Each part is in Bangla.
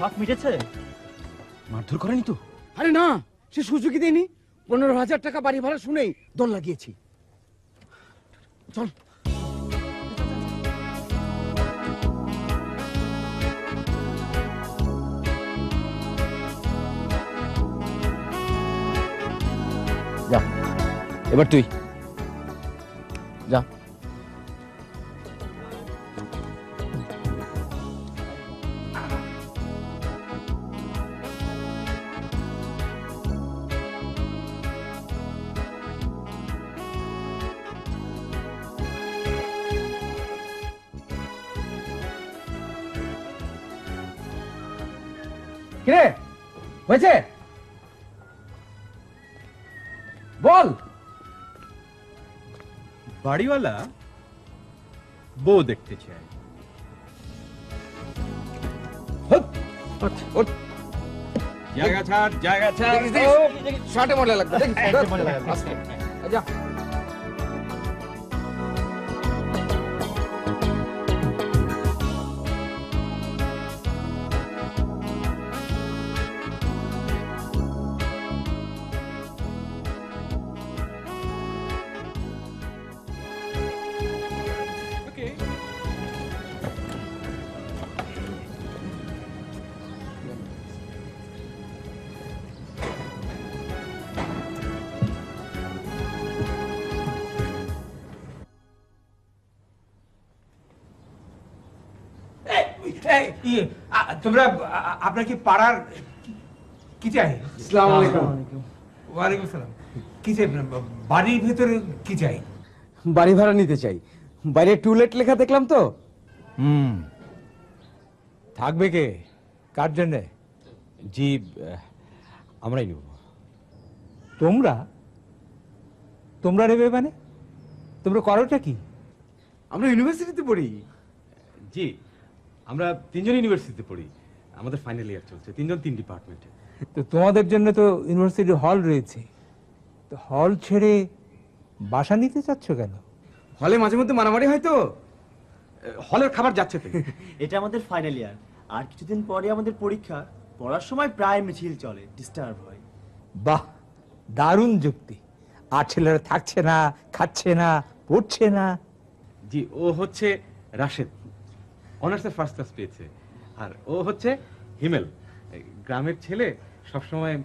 শখ মিটেছে? মারধর করেনি তো? আরে না, সে সুযোগই দেয়নি। 15,000 টাকা বাড়ি ভাড়া শুনেই দল লাগিয়েছি। চল। যা, এবার তুই যা। কিরে হয়েছে বল। বাড়িওয়ালা বউ দেখতে চায়। জায়গা ছাড়, জায়গা ছাড়। শার্টে মজা লাগবে। যা। তোমরা আপনার কি পাড়ার কি চাই? আসসালামু আলাইকুম। ওয়ালাইকুম সালাম। কি চাই? বাড়ির ভেতরে কি চাই? বাড়ি ভাড়া নিতে চাই। বাইরে টুলেট লেখা দেখলাম তো। থাকবে কে? কার জন্য? জি, আমরাই নেব। তোমরা তোমরা নেবে মানে? তোমরা করোটা কি? আমরা ইউনিভার্সিটিতে পড়ি। জি, আমরা তিনজন ইউনিভার্সিটিতে পড়ি। আমাদের ফাইনাল ইয়ার চলছে, তিনজন তিন ডিপার্টমেন্টে। তো তোমাদের জন্য তো ইউনিভার্সিটি হল রয়েছে, তো হল ছেড়ে বাসা নিতে চাচ্ছ কেন? হলে মাঝে মধ্যে মারামারি হয় তো। হলের খাবার যাচ্ছে তো। এটা আমাদের ফাইনাল ইয়ার, আর কিছুদিন পরে আমাদের পরীক্ষা। পড়ার সময় প্রায় মিছিল চলে, ডিস্টার্ব হয়। বাহ, দারুণ যুক্তি। আর ছেলেরা থাকছে না, খাচ্ছে না, পড়ছে না। জি, ও হচ্ছে রাশেদ, অনার্সে ফার্স্ট ক্লাস পেয়েছে। আর ও হচ্ছে হিমেল, এই গ্রামের ছেলে, সবসময়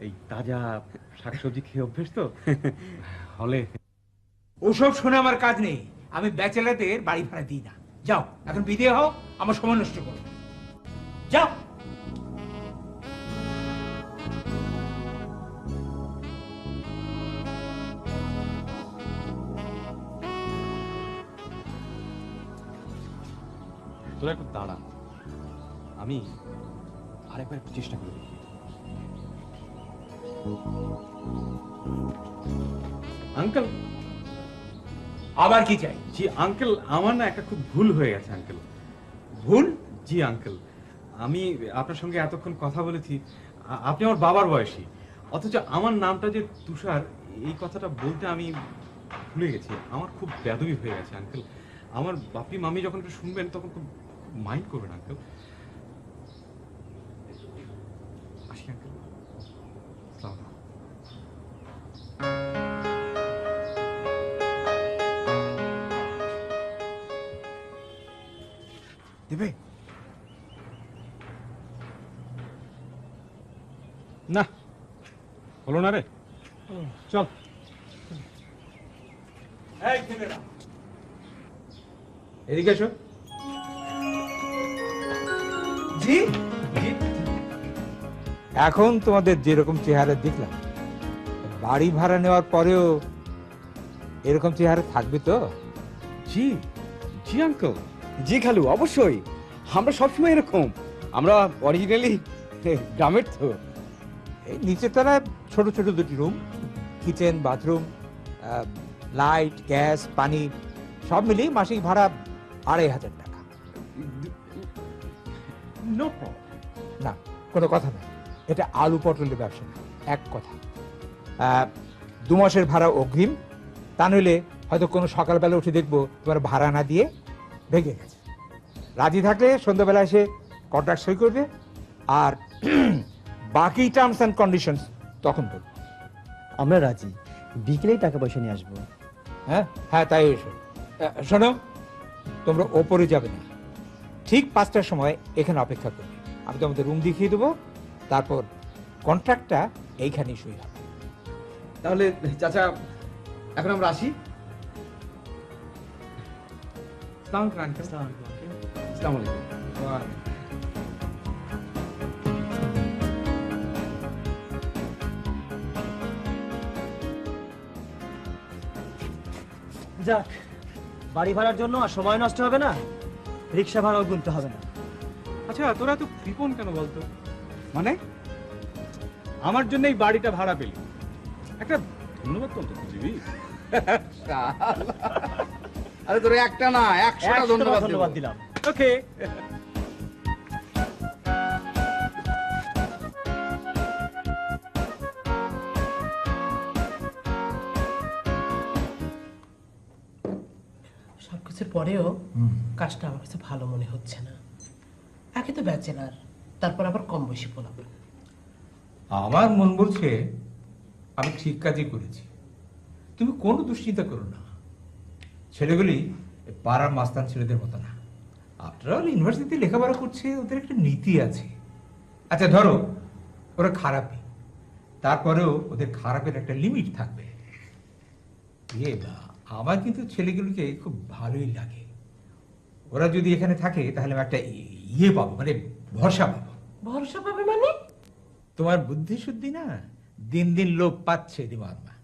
এই তাজা শাকসবজি খেয়ে অভ্যেস তো। হলে ওসব শুনে আমার কাজ নেই। আমি ব্যাচেলারদের বাড়ি ভাড়া দিই না। যাও, এখন বিদে হও, আমার সময় নষ্ট করো। যাও। তোরা একটু দাঁড়া, আমি আরেকবার একটু চেষ্টা করে দেখি। আঙ্কেল। আবার কি চাই? জি আঙ্কেল, আমার না একটা খুব ভুল হয়ে গেছে আঙ্কেল। ভুল? জি আঙ্কেল, আমি আপনার সঙ্গে এতক্ষণ কথা বলেছি, আপনি আমার বাবার বয়সী, অথচ আমার নামটা যে তুষার, এই কথাটা বলতে আমি ভুলে গেছি। আমার খুব বেদবি হয়ে গেছে আঙ্কেল। আমার বাপি মামি যখন একটু শুনবেন তখন খুব মাইন্ড করবেন আঙ্কেল। আসি আঙ্কেল। আসসালামু আলাইকুম। দেবে না, হলো না রে। চল। এদিকে এসো। জি, এখন তোমাদের যেরকম চেহারা দেখলাম, বাড়ি ভাড়া নেওয়ার পরেও এরকম চেহারা থাকবে তো? জি জি আঙ্কেল। জি খালু, অবশ্যই। আমরা সবসময় এরকম। আমরা অরিজিনালি গ্রামের তো। এই নিচের তলায় ছোট ছোট দুটি room, kitchen, bathroom, light, gas, পানি সব মিলিয়ে মাসিক ভাড়া 2,500 টাকা। No problem. না, কোনো কথা না। এটা আলু পটলের ব্যবসা না, এক কথা। 2 মাসের ভাড়া অগ্রিম, তা নইলে হয়তো কোনো সকালবেলা উঠে দেখবো তোমার ভাড়া না দিয়ে ভেঙে গেছে। রাজি থাকলে সন্ধ্যাবেলা এসে কন্ট্রাক্ট সই করবে, আর বাকি টার্মস অ্যান্ড কন্ডিশনস তখন বলবো। আমরা রাজি, বিকেলেই টাকা পয়সা নিয়ে আসবো। হ্যাঁ হ্যাঁ, তাই এসো। শোনো, তোমরা ওপরে যাবে না, ঠিক 5টার সময় এখানে অপেক্ষা করবে। আমি তোমাদের রুম দেখিয়ে দেবো, তারপর কন্ট্রাক্টটা এইখানেই সই হবে। তাহলে চাচা এখন আমরা আসি। আসসালামু আলাইকুম আঙ্কেল। আসসালামু আলাইকুম। যাক, বাড়ি ভাড়ার জন্য আর সময় নষ্ট হবে না, রিক্সা ভাড়াও গুনতে হবে না। আচ্ছা, তোরা তো কৃপণ কেন বলতো? মানে আমার জন্য এই বাড়িটা ভাড়া পেলি, একটা ধন্যবাদ তো অন্তত দিবি। আরে তোর একটা না 100টা ধন্যবাদ ধন্যবাদ দিলাম। ওকে। সবকিছুর পরেও কাজটা আমার কাছে ভালো মনে হচ্ছে না। একে তো ব্যাচেলার, তারপর আবার কম বয়সী পোলাপান। আমার মন বলছে আমি ঠিক কাজই করেছি। তুমি কোনো দুশ্চিন্তা করো না, ছেলেগুলি পাড়ার মাস্তান ছেলেদের মতো না। আফটার অল ইউনিভার্সিটিতে লেখাপড়া করছে, ওদের একটা নীতি আছে। আচ্ছা ধরো ওরা খারাপই, তারপরেও ওদের খারাপের একটা লিমিট থাকবে। আমার কিন্তু ছেলেগুলিকে খুব ভালোই লাগে। ওরা যদি এখানে থাকে তাহলে আমি একটা ইয়ে পাবো, মানে ভরসা পাবো। ভরসা পাবে মানে? তোমার বুদ্ধি শুদ্ধি না দিন দিন লোপ পাচ্ছে দিমাগমা।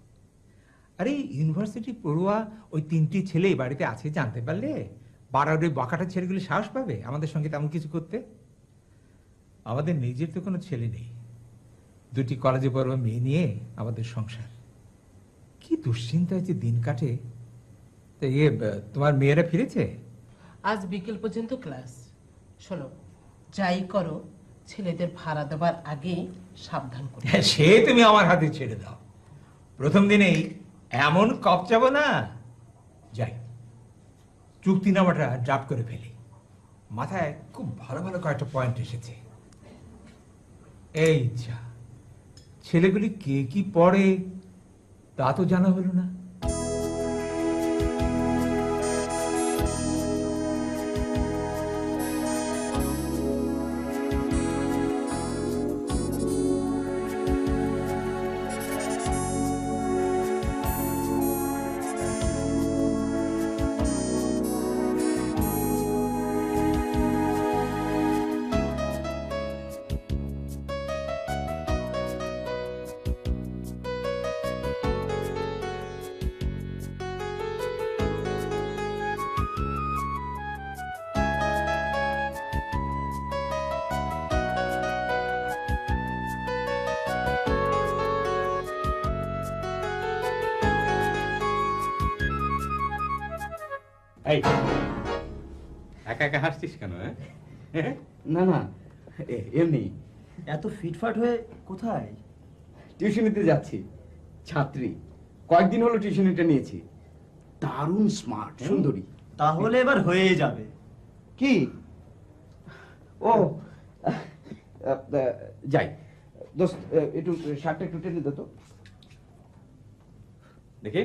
আরে ইউনিভার্সিটি পড়ুয়া ওই 3টি ছেলে বাড়িতে আছে জানতে পারলে পাড়ার ওই বাঁকাটা ছেলেগুলি সাহস পাবে আমাদের সঙ্গে তেমন কিছু করতে। আমাদের নিজের তো কোনো ছেলে নেই, 2টি কলেজে পড়ুয়া মেয়ে নিয়ে আমাদের সংসার। কি দুশ্চিন্তায় যে দিন কাটে। তো তোমার মেয়েরা ফিরেছে? আজ বিকেল পর্যন্ত ক্লাস। শোনো, যাই করো ছেলেদের ভাড়া দেওয়ার আগে সাবধান করে। সে তুমি আমার হাতে ছেড়ে দাও, প্রথম দিনেই এমন কপচাবো না। যাই চুক্তিনামাটা ড্রাফট করে ফেলি, মাথায় খুব ভালো ভালো কয়েকটা পয়েন্ট এসেছে। এই যা, ছেলেগুলি কে কি পড়ে তা তো জানা হলো না। এই একা একা হাসছিস কেন? হ্যাঁ না না, এমনি এত ফিটফাট হয়ে কোথায়? টিউশনিতে যাচ্ছি। ছাত্রী, কয়েকদিন হলো টিউশনিটা নিয়েছি। দারুণ স্মার্ট, সুন্দরী। তাহলে এবার হয়ে যাবে। কি? ও যাই দোস্ত, একটু শার্টটা একটু টেনে দে তো। দেখি।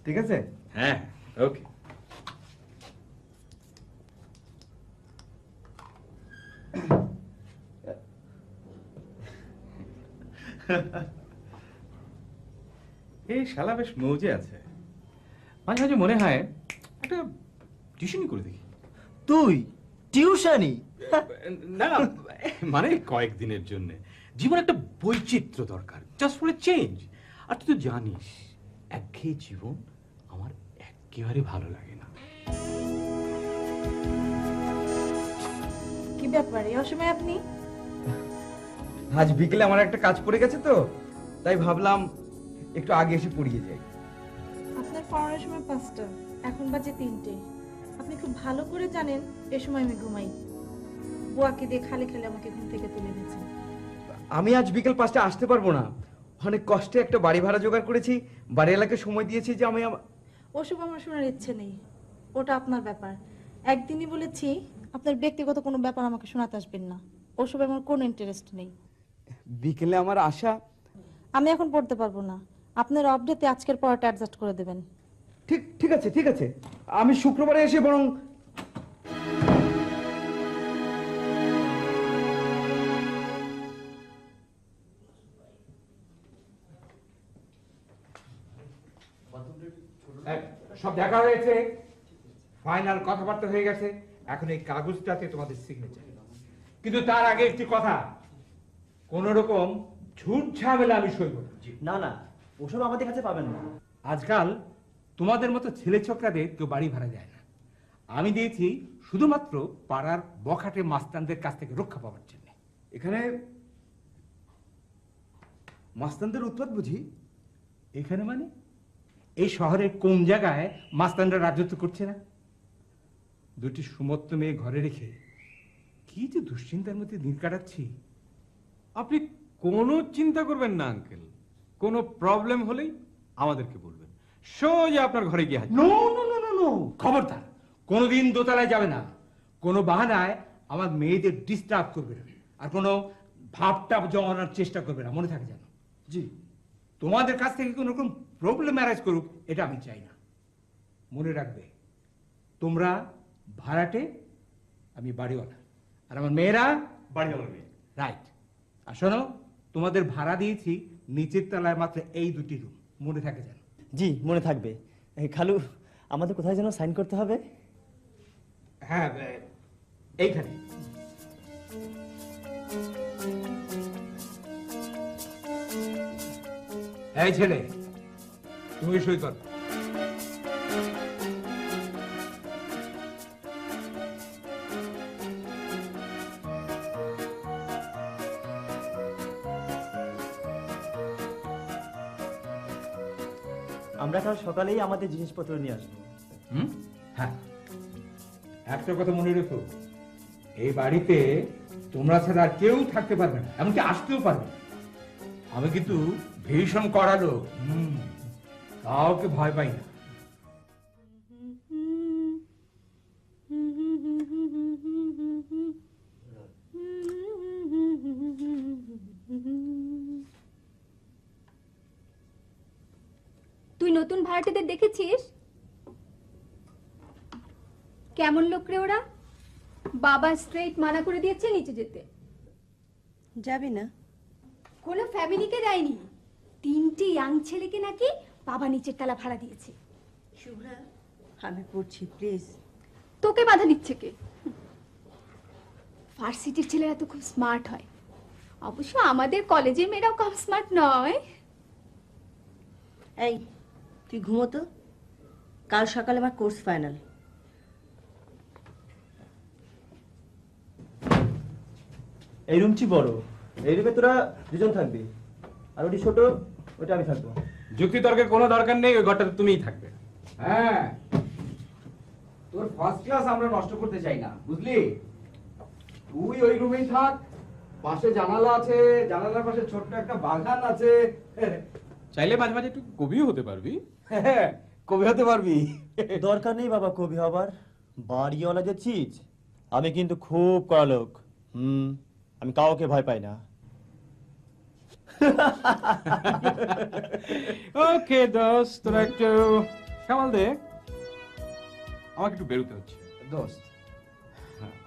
ঠিক আছে? হ্যাঁ, ওকে। এই শালা বেশ মৌজে আছে। মাঝে মাঝে মনে হয় একটা টিউশনই করে দেখি। তুই টিউশনই? না না, মানে কয়েকদিনের জন্য। জীবন একটা বৈচিত্র্য দরকার, জাস্ট ফর এ চেঞ্জ। আর তুই তো জানিস একঘেয়ে জীবন আমার একেবারে ভালো লাগে না। কি ব্যাপার এই অসময়ে আপনি? আজ বিকেলে আমার একটা কাজ পড়ে গেছে তো, তাই ভাবলাম একটু আগে এসে পড়িয়ে যাই। আপনার পড়ানোর সময় 5টা, এখন বাজে 3টে। আপনি খুব ভালো করে জানেন এ সময় আমি ঘুমাই। বুয়াকে দিয়ে খালি খালি আমাকে ঘুম থেকে তুলে দিয়েছেন। আমি আজ বিকেল 5টা আসতে পারবো না। অনেক কষ্টে একটা বাড়ি ভাড়া জোগাড় করেছি, বাড়ি এলাকায় সময় দিয়েছি যে আমি ওসব আমার শোনার ইচ্ছে নেই, ওটা আপনার ব্যাপার। একদিনই বলেছি আপনার ব্যক্তিগত কোনো ব্যাপার আমাকে শোনাতে আসবেন না। ওসব আমার কোনো ইন্টারেস্ট নেই। বিকেলে আমার আশা। আমি এখন পড়তে পারবো না, আপনার অফ ডেতে আজকের পড়াটা অ্যাডজাস্ট করে দেবেন। ঠিক আছে ঠিক আছে, আমি শুক্রবারে এসে বরং। সব দেখা হয়েছে, ফাইনাল কথাবার্তা হয়ে গেছে, এখন এই কাগজটাতে তোমাদের সিগনেচার। কিন্তু তার আগে একটি কথা, কোন রকম ঝুট ঝামেলা আমি সইব না। না না, ওসব আমাদের কাছে পাবেন না। আজকাল তোমাদের মতো ছেলে ছোকরাদের কেউ বাড়ি ভাড়া যায় না। আমি দিয়েছি শুধুমাত্র পাড়ার বখাটে মাস্তানদের কাছ থেকে রক্ষা পাওয়ার জন্য। এখানে মাস্তানদের উৎপাত বুঝি? এখানে মানে এই শহরের কোন জায়গায় মাস্তানরা রাজত্ব করছে না? দুটি সুমত্ত মেয়ে ঘরে রেখে কি যে দুশ্চিন্তার মধ্যে দিন কাটাচ্ছি। আপনি কোনো চিন্তা করবেন না আঙ্কেল, কোনো প্রবলেম হলেই আমাদেরকে বলবেন, সোজা আপনার ঘরে গিয়ে হাজির। No no no no no, খবরদার কোনোদিন দোতলায় যাবে না, কোনো বাহানায় আমার মেয়েদের ডিস্টার্ব করবে না, আর কোনো ভাবটা জমানোর চেষ্টা করবে না, মনে থাকে জানো? জি। তোমাদের কাছ থেকে কোনো রকম প্রবলেম অ্যারাইজ করুক, এটা আমি চাই না। মনে রাখবে, তোমরা ভাড়াটে, আমি বাড়িওয়ালা, আর আমার মেয়েরা বাড়িওয়ালার মেয়ে। রাইট। আর শোনো, তোমাদের ভাড়া দিয়েছি নিচের তলায় মাত্র এই দুটি রুম, মনে থাকে জানো? জি, মনে থাকবে। খালু, আমাদের কোথায় যেন সাইন করতে হবে? হ্যাঁ, এইখানে। এই ছেলে, তুমি সই কর। আমরা কাল সকালেই আমাদের জিনিসপত্র নিয়ে আসবো। হ্যাঁ, একটা কথা মনে রেখো, এই বাড়িতে তোমরা ছাড়া আর কেউ থাকতে পারবে না, এমনকি আসতেও পারবে না। আমি কিন্তু ভীষণ কড়ালো, কাউকে ভয় পাই না। তুই নতুন ভাড়াটেদের দেখেছিস? কেমন লোক রে ওরা? বাবা স্ট্রেট মানা করে দিয়েছে নিচে যেতে। যাবি না? কোনো ফ্যামিলিকে দেয়নি, 3টে ইয়াং ছেলেকে নাকি বাবা নিচের তলা ভাড়া দিয়েছে। শুভ্রা, আমি পড়ছি, প্লিজ। তোকে বাধা দিচ্ছে কে? ভার্সিটির ছেলেরা তো খুব স্মার্ট হয়, অবশ্য আমাদের কলেজের মেয়েরাও কম স্মার্ট নয়। এই, তুই ঘুমো তো, কাল সকালে আমার কোর্স ফাইনাল। এই রুমটি বড়, এই রুমে তোরা দুজন থাকবি, আর ওটি ছোট, ওটা আমি থাকবো। যুক্তি তর্কের কোনো দরকার নেই, ওই ঘরটাতে তুমিই থাকবে। হ্যাঁ, তোর ফার্স্ট ক্লাস আমরা নষ্ট করতে চাই না, বুঝলি? তুই ওই রুমেই থাক, পাশে জানালা আছে, জানালার পাশে ছোট্ট একটা বাগান আছে। চাইলে মাঝে মাঝে একটু কবিও হতে পারবি। হ্যাঁ, কবি হতে পারবি। দরকার নেই বাবা কবি হবার, বাড়িওয়ালা যে চিজ। আমি কিন্তু খুব কড়া লোক, আমি কাউকে ভয় পাই না। ওকে দোস্ত, তোরা একটু সামাল দে, আমাকে একটু বেরোতে হচ্ছে। দোস্ত,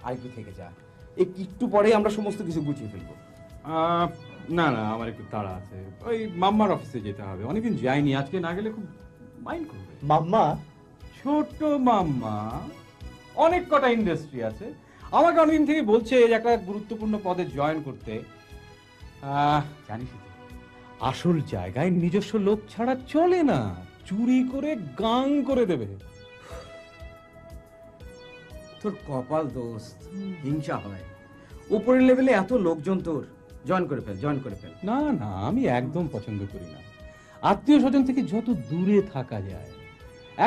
আর একটু থেকে যা, একটু পরে আমরা সমস্ত কিছু গুছিয়ে ফেলবো। না না, আমার একটু তাড়া আছে, ওই মাম্মার অফিসে যেতে হবে, অনেকদিন যাইনি, আজকে না গেলে খুব মাইন্ড করবে। মাম্মা? ছোট মাম্মা, অনেক কটা ইন্ডাস্ট্রি আছে, আমাকে অনেকদিন থেকে বলছে যে একটা গুরুত্বপূর্ণ পদে জয়েন করতে। জানিস তো, আসল জায়গায় নিজস্ব লোক ছাড়া চলে না, চুরি করে গাং করে দেবে। তোর কপাল দোস্ত, হিংসা হয়। উপরের লেভেলে এত লোকজন, তোর জয়েন করে ফেল, জয়েন করে ফেল। না না, আমি একদম পছন্দ করি না, আত্মীয় স্বজন থেকে যত দূরে থাকা যায়।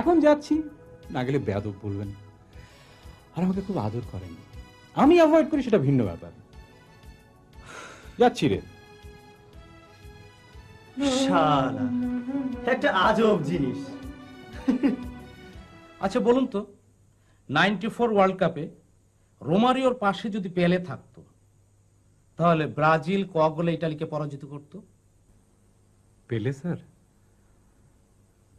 এখন যাচ্ছি, না গেলে বেয়াদব বলবেন, আর আমাকে খুব আদর করেন, আমি অ্যাভয়েড করি, সেটা ভিন্ন ব্যাপার। যাচ্ছি রে। শালা, একটা আজব জিনিস। আচ্ছা বলুন তো, 94 ওয়ার্ল্ড কাপে রোমারিওর পাশে যদি পেলে থাকতো, তাহলে ব্রাজিল ক গোলে ইটালিকে পরাজিত করতো? পেলে স্যার?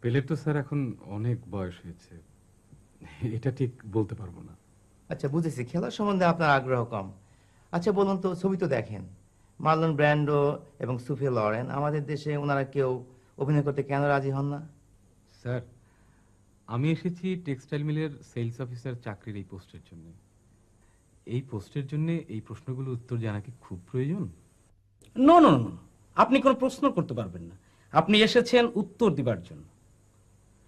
পেলের তো স্যার এখন অনেক বয়স হয়েছে, এটা ঠিক বলতে পারবো না। আচ্ছা বুঝেছি, খেলার সম্বন্ধে আপনার আগ্রহ কম। আচ্ছা বলুন তো, ছবি তো দেখেন, মার্লন ব্র্যান্ডো এবং সুফি লরেন, আমাদের দেশে ওনারা কেউ অভিনয় করতে কেন রাজি হন না? স্যার, আমি এসেছি টেক্সটাইল মিলের সেলস অফিসার চাকরির এই পোস্টের জন্য। এই পোস্টের জন্য এই প্রশ্নগুলোর উত্তর জানা কি খুব প্রয়োজন? নো নো নো, আপনি কোনো প্রশ্ন করতে পারবেন না, আপনি এসেছেন উত্তর দিবার জন্য।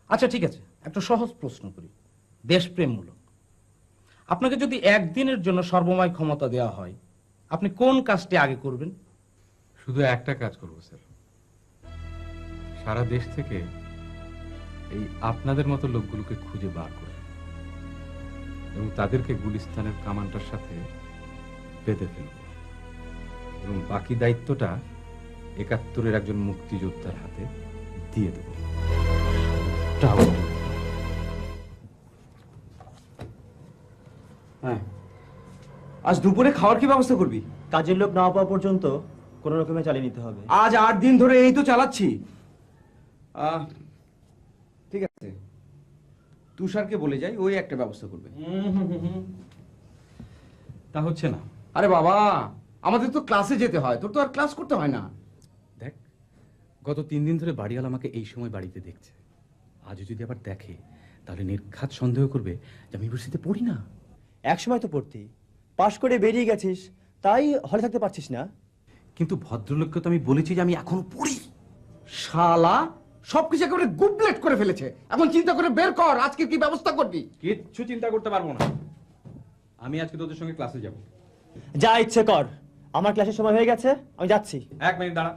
আচ্ছা ঠিক আছে, একটা সহজ প্রশ্ন করি, দেশপ্রেমমূলক। আপনাকে যদি একদিনের জন্য সর্বময় ক্ষমতা দেওয়া হয়, আপনি কোন কাজটি আগে করবেন? শুধু একটা কাজ করবো স্যার, সারা দেশ থেকে এই আপনাদের মতো লোকগুলোকে খুঁজে বার করে এবং তাদেরকে গুলিস্তানের কামানটার সাথে বেঁধে ফেলব, এবং বাকি দায়িত্বটা ৭১-এর একজন মুক্তিযোদ্ধার হাতে দিয়ে দেব। হ্যাঁ, আজ দুপুরে খাওয়ার কি ব্যবস্থা করবি? কাজের লোক না পাওয়া পর্যন্ত কোনো রকমে চালিয়ে নিতে হবে। আজ ৮ দিন ধরে এই তো চালাচ্ছি। ঠিক আছে, তুষারকে বলে যাই, ওই একটা ব্যবস্থা করবে। তা হচ্ছে না। আরে বাবা, আমাদের তো ক্লাসে যেতে হয়, তোর তো আর ক্লাস করতে হয় না। দেখ, গত 3 দিন ধরে বাড়িওয়ালা আমাকে এই সময় বাড়িতে দেখছে। আজও যদি আবার দেখে তাহলে নির্ঘাত সন্দেহ করবে যে আমি ইউনিভার্সিটিতে পড়ি না। এক সময় তো পড়তি, পাশ করে বেরিয়ে গেছিস, তাই হলে থাকতে পারছিস না। কিন্তু ভদ্রলোককে তো আমি বলেছি যে আমি এখনো পড়ি। শালা সবকিছু একেবারে গুবলেট করে ফেলেছে। এখন চিন্তা করে বের কর আজকে কি ব্যবস্থা করবি। কিচ্ছু চিন্তা করতে পারবো না, আমি আজকে তোদের সঙ্গে ক্লাসে যাব। যা ইচ্ছে কর, আমার ক্লাসের সময় হয়ে গেছে, আমি যাচ্ছি। 1 মিনিট দাঁড়া।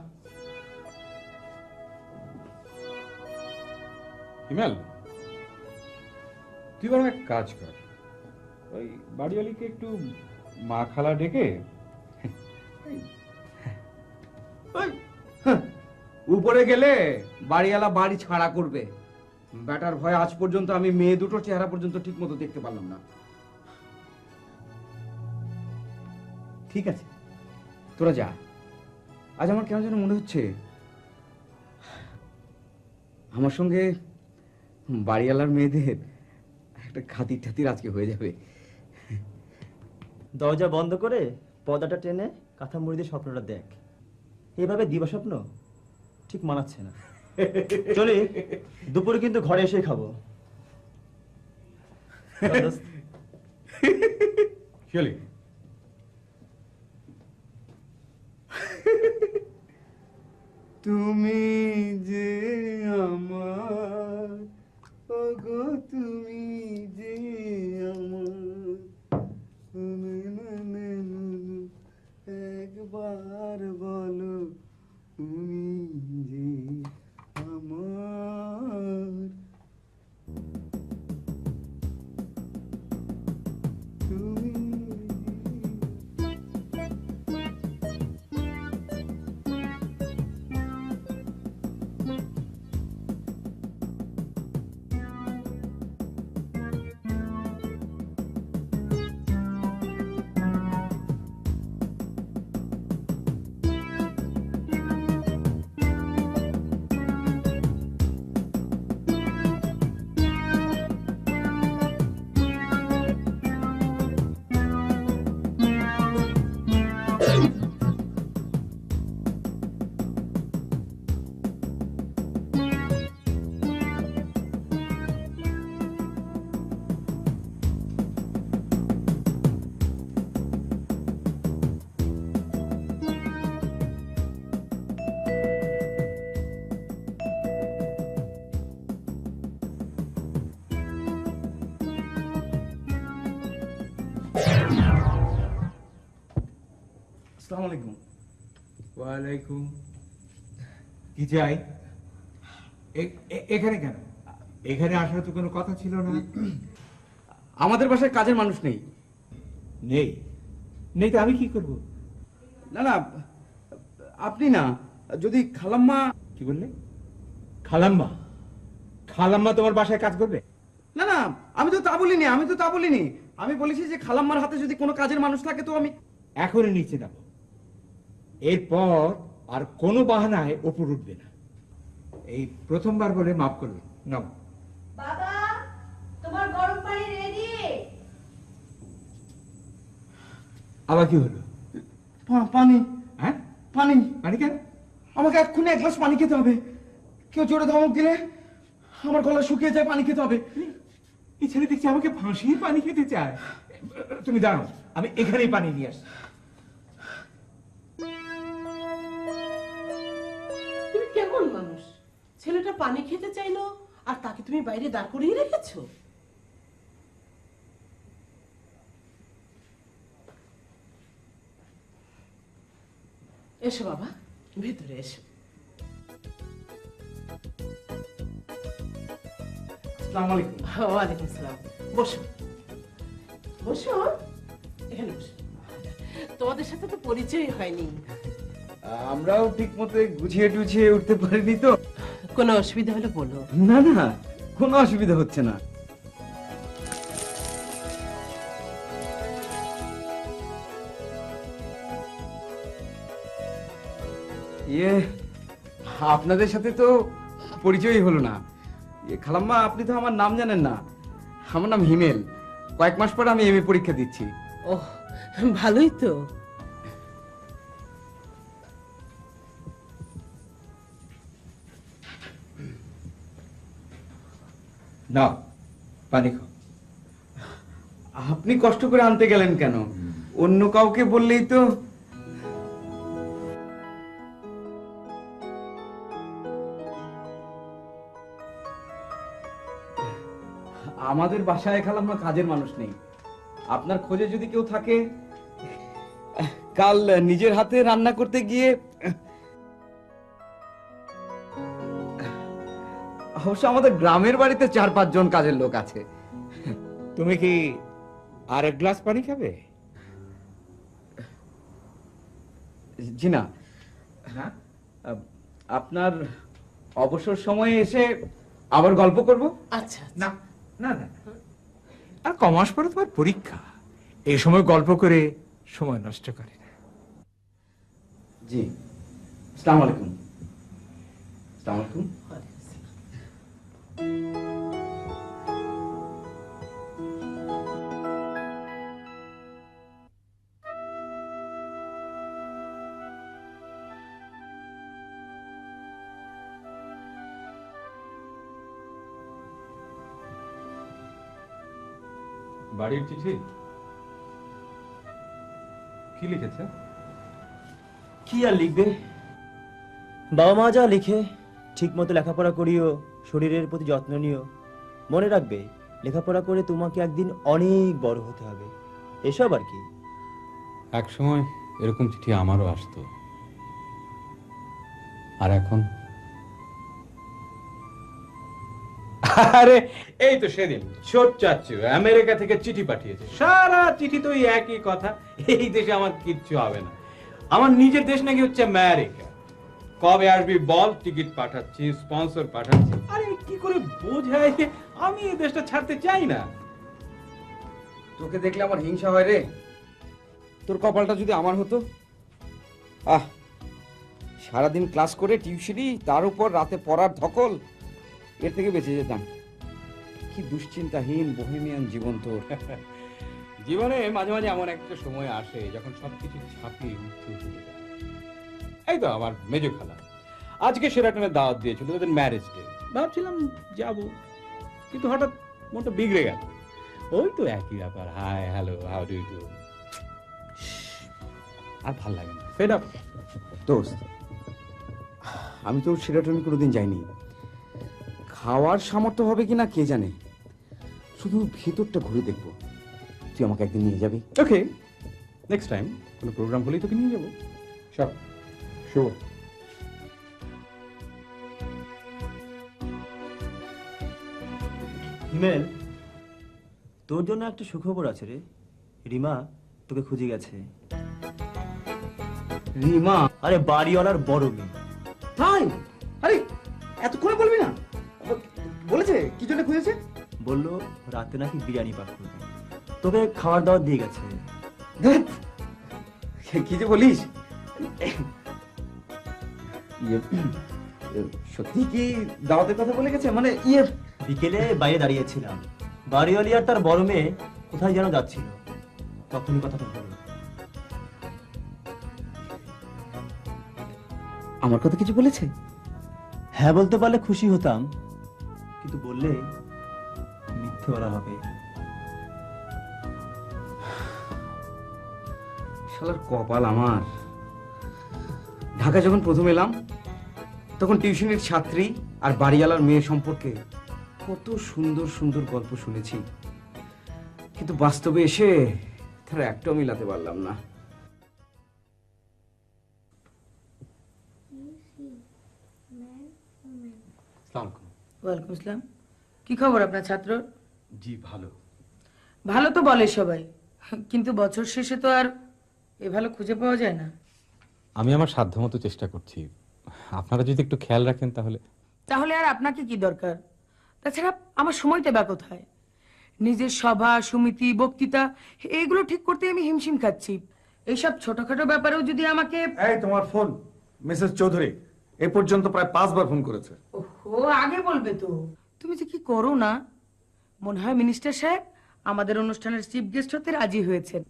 হিমেল, তুই বরং এক কাজ কর, ওই বাড়িওয়ালিকে একটু মা খালা ডেকে উপরে গেলে বাড়িওয়ালা বাড়ি ছাড়া করবে। ব্যাটার ভয় আজ পর্যন্ত আমি মেয়ে দুটোর চেহারা পর্যন্ত ঠিক মতো দেখতে পারলাম না। ঠিক আছে, তোরা যা। আজ আমার কেন যেন মনে হচ্ছে আমার সঙ্গে বাড়িওয়ালার মেয়েদের একটা খাতির ঠাতির আজকে হয়ে যাবে। দরজা বন্ধ করে পর্দাটা টেনে কাঁথা মুড়ি দিয়ে স্বপ্নটা দেখ। এভাবে দিবা স্বপ্ন ঠিক মানাচ্ছে না। চলি, দুপুরে কিন্তু ঘরে এসে খাবো। চলি। তুমি যে আমার, ওগো তুমি যে আমার, একবার বলো তুমি যে আমার, তুমি আসসালামু আলাইকুম। ওয়ালাইকুম। কি চাই? এখানে কেন? এখানে আসার তো কোনো কথা ছিল না। আমাদের বাসায় কাজের মানুষ নেই। নেই? নেই তো আমি কি করব? না না, আপনি না, যদি খালাম্মা। কি বললে? খালাম্মা? খালাম্মা তোমার বাসায় কাজ করবে? না না, আমি তো তা বলিনি, আমি তো তা বলিনি। আমি বলেছি যে খালাম্মার হাতে যদি কোনো কাজের মানুষ থাকে তো আমি। এখনই নিচে নামো, এরপর আর কোনো বাহানায় ওপর উঠবে না। এই প্রথমবার বলে মাফ করবে। নাও। বাবা, তোমার গরম পানি রেডি। আবার কি হলো? পানি। হ্যাঁ, পানি। পানি কেন? আমাকে এক্ষুনি এক গ্লাস পানি খেতে হবে। কেউ জোরে ধমক দিলে আমার গলা শুকিয়ে যায়, পানি খেতে হবে। এই ছেলে দেখছি আমাকে ফাঁসিয়ে পানি খেতে চায়। তুমি দাঁড়াও, আমি এখানেই পানি নিয়ে আসি। তুমি কেমন মানুষ? ছেলেটা পানি খেতে চাইলো আর তাকে তুমি বাইরে দাঁড় করিয়ে রেখেছো? এসো বাবা, ভেতরে এসো। আসসালামু আলাইকুম। ওয়ালাইকুম আসসালাম। বসো বসো, এখানে বসো। তোমাদের সাথে তো পরিচয় হয়নি। আমরাও ঠিক মতো গুছিয়ে টুছিয়ে উঠতে পারিনি তো। কোনো অসুবিধা হলে বলো। না না, কোনো অসুবিধা হচ্ছে না। আপনাদের সাথে তো পরিচয়ই হলো না। খালাম্মা, আপনি তো আমার নাম জানেন না। আমার নাম হিমেল। কয়েক মাস পর আমি এমএ পরীক্ষা দিচ্ছি। ওহ, ভালোই তো। না, পানি খাও। আপনি কষ্ট করে আনতে গেলেন কেন? অন্য কাউকে বললেই তো। আমাদের বাসায় খালাম্মা কাজের মানুষ নেই। আপনার খোঁজে যদি কেউ থাকে, কাল নিজের হাতে রান্না করতে গিয়ে, অবশ্য আমাদের গ্রামের বাড়িতে 4-5 জন কাজের লোক আছে। তুমি কি আর এক গ্লাস পানি খাবে? জি না। আপনার অবসর সময়ে এসে আবার গল্প করব। আচ্ছা না না না, আর কমাস পরে তোমার পরীক্ষা, এই সময় গল্প করে সময় নষ্ট করে না। জি, আসসালামু আলাইকুম। আসসালামু আলাইকুম। বাড়ির চিঠি কি লিখেছে? কি আর লিখবে, বাবা মা যা লিখে, ঠিক মতো লেখাপড়া করিও, শরীরের প্রতি যত্ন নিও, মনে রাখবে লেখাপড়া করে তোমাকে একদিন অনেক বড় হতে হবে, এসব আর কি। এক সময় এরকম চিঠি আমারও আসতো, আর এখন আরে এই তো সেদিন ছোট চাচু আমেরিকা থেকে চিঠি পাঠিয়েছে, সারা চিঠি তো একই কথা, এই দেশে আমার কিচ্ছু হবে না। আমার নিজের দেশ নাকি হচ্ছে আমেরিকা, কবে আসবি বল, টিকিট পাঠাচ্ছি, স্পন্সর পাঠাচ্ছি। আরে কি করে বোঝায় যে আমি এই দেশটা ছাড়তে চাই না? তোকে দেখলে আমার হিংসা হয় রে। তোর কপালটা যদি আমার হতো। সারাদিন ক্লাস করে টিউশনি, তার উপর রাতে পড়ার ধকল, এর থেকে বেঁচে যেতাম। কি দুশ্চিন্তাহীন বোহেমিয়ান জীবন তোর। জীবনে মাঝে মাঝে এমন একটা সময় আসে যখন সবকিছু ছাপিয়ে উঠতে উঠে যায়। এই তো আমার মেজো খালা আজকে সেরাটনের দাওয়াত দিয়েছিল, ওদের ম্যারেজ ডে। ভাবছিলাম যাব, কিন্তু হঠাৎ মনটা বিগড়ে গেল। ওই তো একই ব্যাপার, hi hello how do you do, আর ভাল লাগে না, ফেড আপ। দোস্ত, আমি তো সেরাটনে কোনোদিন যাইনি। খাওয়ার সামর্থ্য হবে কিনা কে জানে, শুধু ভেতরটা ঘুরে দেখবো। তুই আমাকে একদিন নিয়ে যাবি? ওকে, নেক্সট টাইম কোনো প্রোগ্রাম হলেই তোকে নিয়ে যাবো। সব শুভ। হিমেল, তোর জন্য একটা সুখবর আছে রে। রিমা তোকে খুঁজে গেছে। রিমা? আরে বাড়িওয়ালার বড় মেয়ে। তাই? আরে এতক্ষণে বলবি না? বলেছে কি জন্য খুঁজেছে? বললো রাতে নাকি বিরিয়ানি পাক করবে, তোকে খাবার দাবার দিয়ে গেছে। কি যে বলিস, সত্যি কি দাওয়াতের কথা বলে গেছে? মানে বিকেলে বাইরে দাঁড়িয়েছিলাম, বাড়িওয়ালি আর তার বড় মেয়ে কোথায় যেন যাচ্ছিল, তখনই কথাটা হলো। আমার কথা কিছু বলেছে? হ্যাঁ বলতে পারলে খুশি হতাম, কিন্তু বললে মিথ্যে বলা হবে। শালার কপাল আমার। ঢাকা যখন প্রথম এলাম তখন টিউশনের ছাত্রী আর বাড়িওয়ালার মেয়ে সম্পর্কে কত সুন্দর সুন্দর গল্প শুনেছি, কিন্তু বাস্তবে এসে তারা একটাও মিলাতে পারলাম না। ওয়ালাইকুম আসসালাম। কি খবর আপনার ছাত্র? জি ভালো। ভালো তো বলে সবাই, কিন্তু বছর শেষে তো আর এ ভালো খুঁজে পাওয়া যায় না। আমি আমার সাধ্যমতো চেষ্টা করছি, আপনারা যদি একটু খেয়াল রাখেন তাহলে। তাহলে আর আপনাকে কি দরকার? তাছাড়া আমার সময়টা বা কোথায়? নিজের সভা সমিতি বক্তৃতা এইগুলো ঠিক করতে আমি হিমশিম খাচ্ছি। এইসব ছোটখাটো ব্যাপারেও যদি আমাকে... এই তোমার ফোন, মিসেস চৌধুরী এ পর্যন্ত প্রায় 5 বার ফোন করেছে। ও আগে বলবে তো। তুমি যে কি করো না, মনে হয় মিনিস্টার সাহেব আমাদের অনুষ্ঠানের চিফ গেস্ট হতে রাজি হয়েছেন।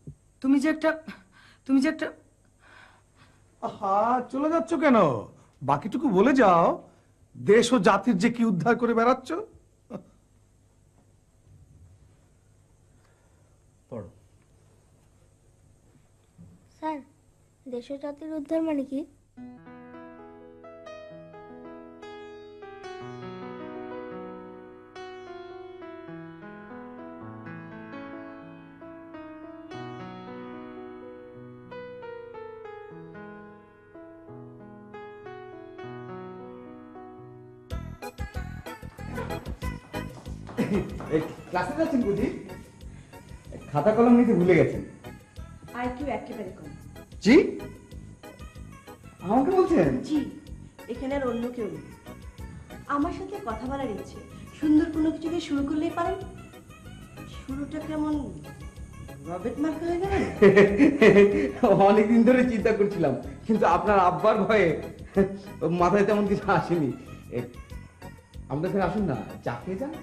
তুমি যে একটা আহা, চলে যাচ্ছ কেন? বাকিটুকু বলে যাও। দেশ ও জাতির যে কি উদ্ধার করে বেড়াচ্ছ। পড়ো। স্যার, দেশ ও জাতির উদ্ধার মানে কি? ক্লাসে যাচ্ছেন বুঝি? খাতা কলম নিতে ভুলে গেছেন। আইকিউ একেবারে কম। জি, আমাকে বলছেন? জি, এখানে আর অন্য কেউ নেই। আমার সাথে কথা বলার ইচ্ছে, সুন্দর কোনো কিছু দিয়ে শুরু করলেই পারেন। শুরুটা কেমন রবেট মার্কা হয়ে গেল? অনেকদিন ধরে চিন্তা করছিলাম, কিন্তু আপনার আব্বার ভয়ে মাথায় তেমন কিছু আসেনি। আমাদের ফের আসুন না, চা খেয়ে যান।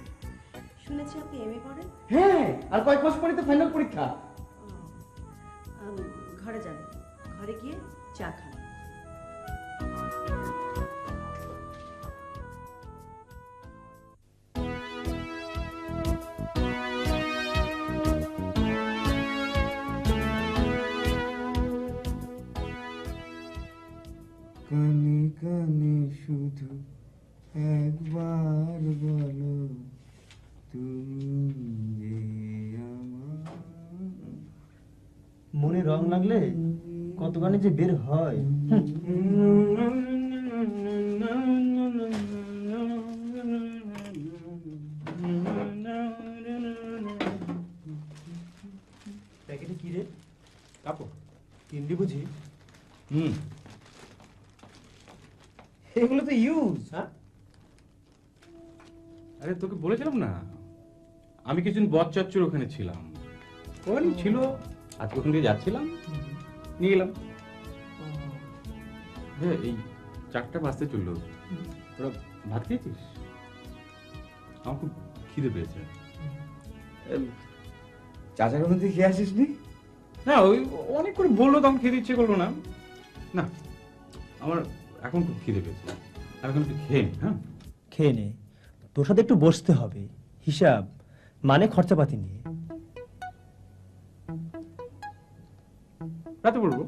শুনেছি আপনি এমএ করেন। হ্যাঁ, আর কয়েক মাস পরে তো ফাইনাল পরীক্ষা। ঘরে যান, ঘরে গিয়ে চা খান। কানে কানে শুধু একবার বলো তুমি যে আমার। মনে রং লাগলে কত গানে যে বের হয়। প্যাকেটে কি রে? কাপড়। কিনলি বুঝি? এগুলো তো ইউজ। হ্যাঁ, আরে তোকে বলেছিলাম না, আমি কিছুদিন বচ্চাচ্চুর ওখানে ছিলাম। ওখানে ছিল, আজকে ওখান থেকে যাচ্ছিলাম, নিয়ে গেলাম। হ্যাঁ, এই 4টা বাজতে চললো। তোরা ভাত খেয়েছিস? আমার খুব খিদে পেয়েছে। চাচার ওখান থেকে খেয়ে আসিস নি? না, ওই অনেক করে বললো, তখন খেতে ইচ্ছে করলো না। না, আমার এখন খুব খিদে পেয়েছে, আমি এখন একটু খেয়ে নিই। হ্যাঁ, খেয়ে নে, তোর সাথে একটু বসতে হবে, হিসাব মানে খরচাপাতি নিয়ে। রাতে বলবো।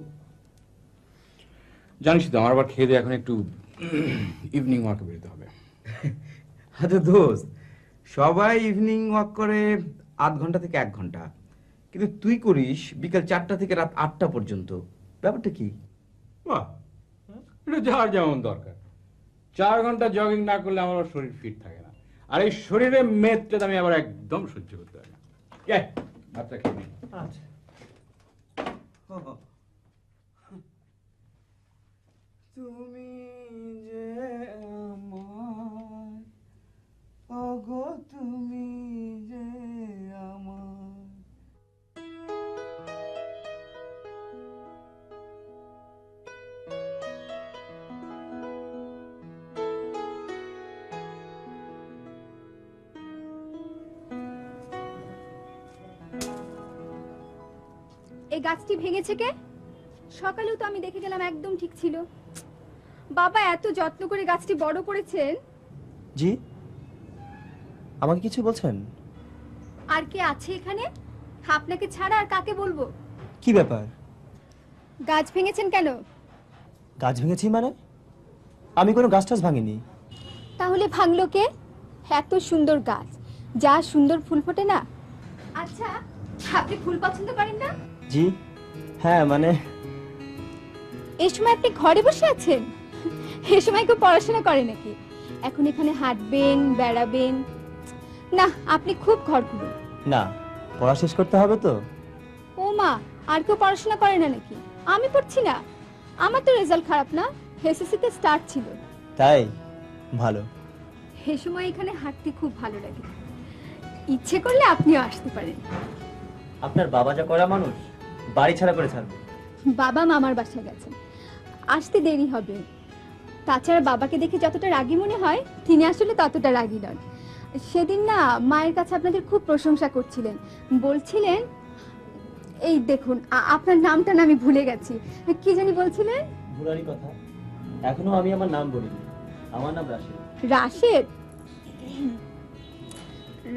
জানিস তো আমার আবার খেয়ে দিয়ে এখন একটু ইভিনিং ওয়াকে বেরোতে হবে। আচ্ছা দোস্ত, সবাই ইভিনিং ওয়াক করে 8 ঘন্টা থেকে 1 ঘন্টা, কিন্তু তুই করিস বিকাল 4টা থেকে রাত 8টা পর্যন্ত। ব্যাপারটা কি? বাহ, এটা যার যেমন দরকার। 4 ঘন্টা জগিং না করলে আমার আবার শরীর ফিট থাকে না, আর এই শরীরে মেদটা আমি আবার একদম সহ্য করতে পারি না। ভাতটা খেয়ে নিই। আচ্ছা, তুমি যে আমার, ওগো তুমি যে আমার। এই গাছটি ভেঙেছে কে? সকালেও তো আমি দেখে গেলাম একদম ঠিক ছিল। বাবা এত যত্ন করে গাছটি বড় করেছেন। জি, আমাকে কিছু বলছেন? আর কে আছে এখানে? আপনাকে ছাড়া আর কাকে বলবো? কি ব্যাপার? গাছ ভেঙেছেন কেন? গাছ ভেঙেছি মানে? আমি কোনো গাছ টাছ ভাঙিনি। তাহলে ভাঙলো কে? এত সুন্দর গাছ, যা সুন্দর ফুল ফোটে না। আচ্ছা, আপনি ফুল পছন্দ করেন না? জি হ্যাঁ, মানে এই সময় আপনি ঘরে বসে আছেন? এই সময় কেউ পড়াশোনা করে নাকি? এখন এখানে হাঁটবেন, বেড়াবেন না? আপনি খুব ঘরকুড়ো। না, পড়া শেষ করতে হবে তো। ও মা, আর কেউ পড়াশোনা করে না নাকি? আমি পড়ছি না। আমার তো রেজাল্ট খারাপ না, এসএসসি তে স্টার্ট ছিল। তাই ভালো। এই সময় এখানে হাঁটতে খুব ভালো লাগে। ইচ্ছে করলে আপনিও আসতে পারেন। আপনার বাবা যা করা মানুষ, বাড়ি ছাড়া করে ছাড়বে। বাবা মামার বাসায় গেছেন, আসতে দেরি হবে। তাছাড়া বাবাকে দেখে যতটা রাগী মনে হয়, তিনি আসলে ততটা রাগী নন। সেদিন না মায়ের কাছে আপনাদের খুব প্রশংসা করছিলেন, বলছিলেন, এই দেখুন আপনার নামটা না আমি ভুলে গেছি, কি জানি বলছিলেন। ভুলারই কথা, এখনো আমি আমার নাম বলিনি। আমার নাম রাশেদ। রাশেদ?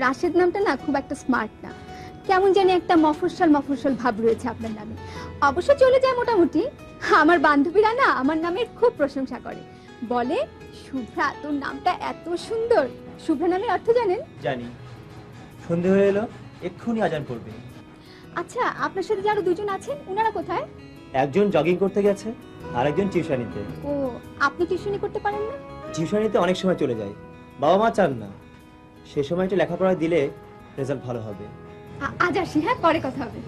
রাশেদ নামটা না খুব একটা স্মার্ট না, কেমন জানি একটা মফস্বল মফস্বল ভাব রয়েছে আপনার নামে। অবশ্য চলে যায় মোটামুটি। আমার বান্ধবীরা না আমার নামের খুব প্রশংসা করে, বলে শুভ্রা তোর নামটা এত সুন্দর। শুভ্রা নামের অর্থ জানেন? জানি। সন্ধে হয়ে এলো, এক্ষুনি আজান পড়বে। আচ্ছা, আপনার সাথে যারা দুজন আছেন ওনারা কোথায়? একজন জগিং করতে গেছে, আর একজন টিউশনিতে। ও, আপনি টিউশনি করতে পারেন না? টিউশনিতে অনেক সময় চলে যায়, বাবা মা চান না। সে সময়টা লেখাপড়া দিলে রেজাল্ট ভালো হবে। আজ আসি, হ্যাঁ, পরে কথা হবে।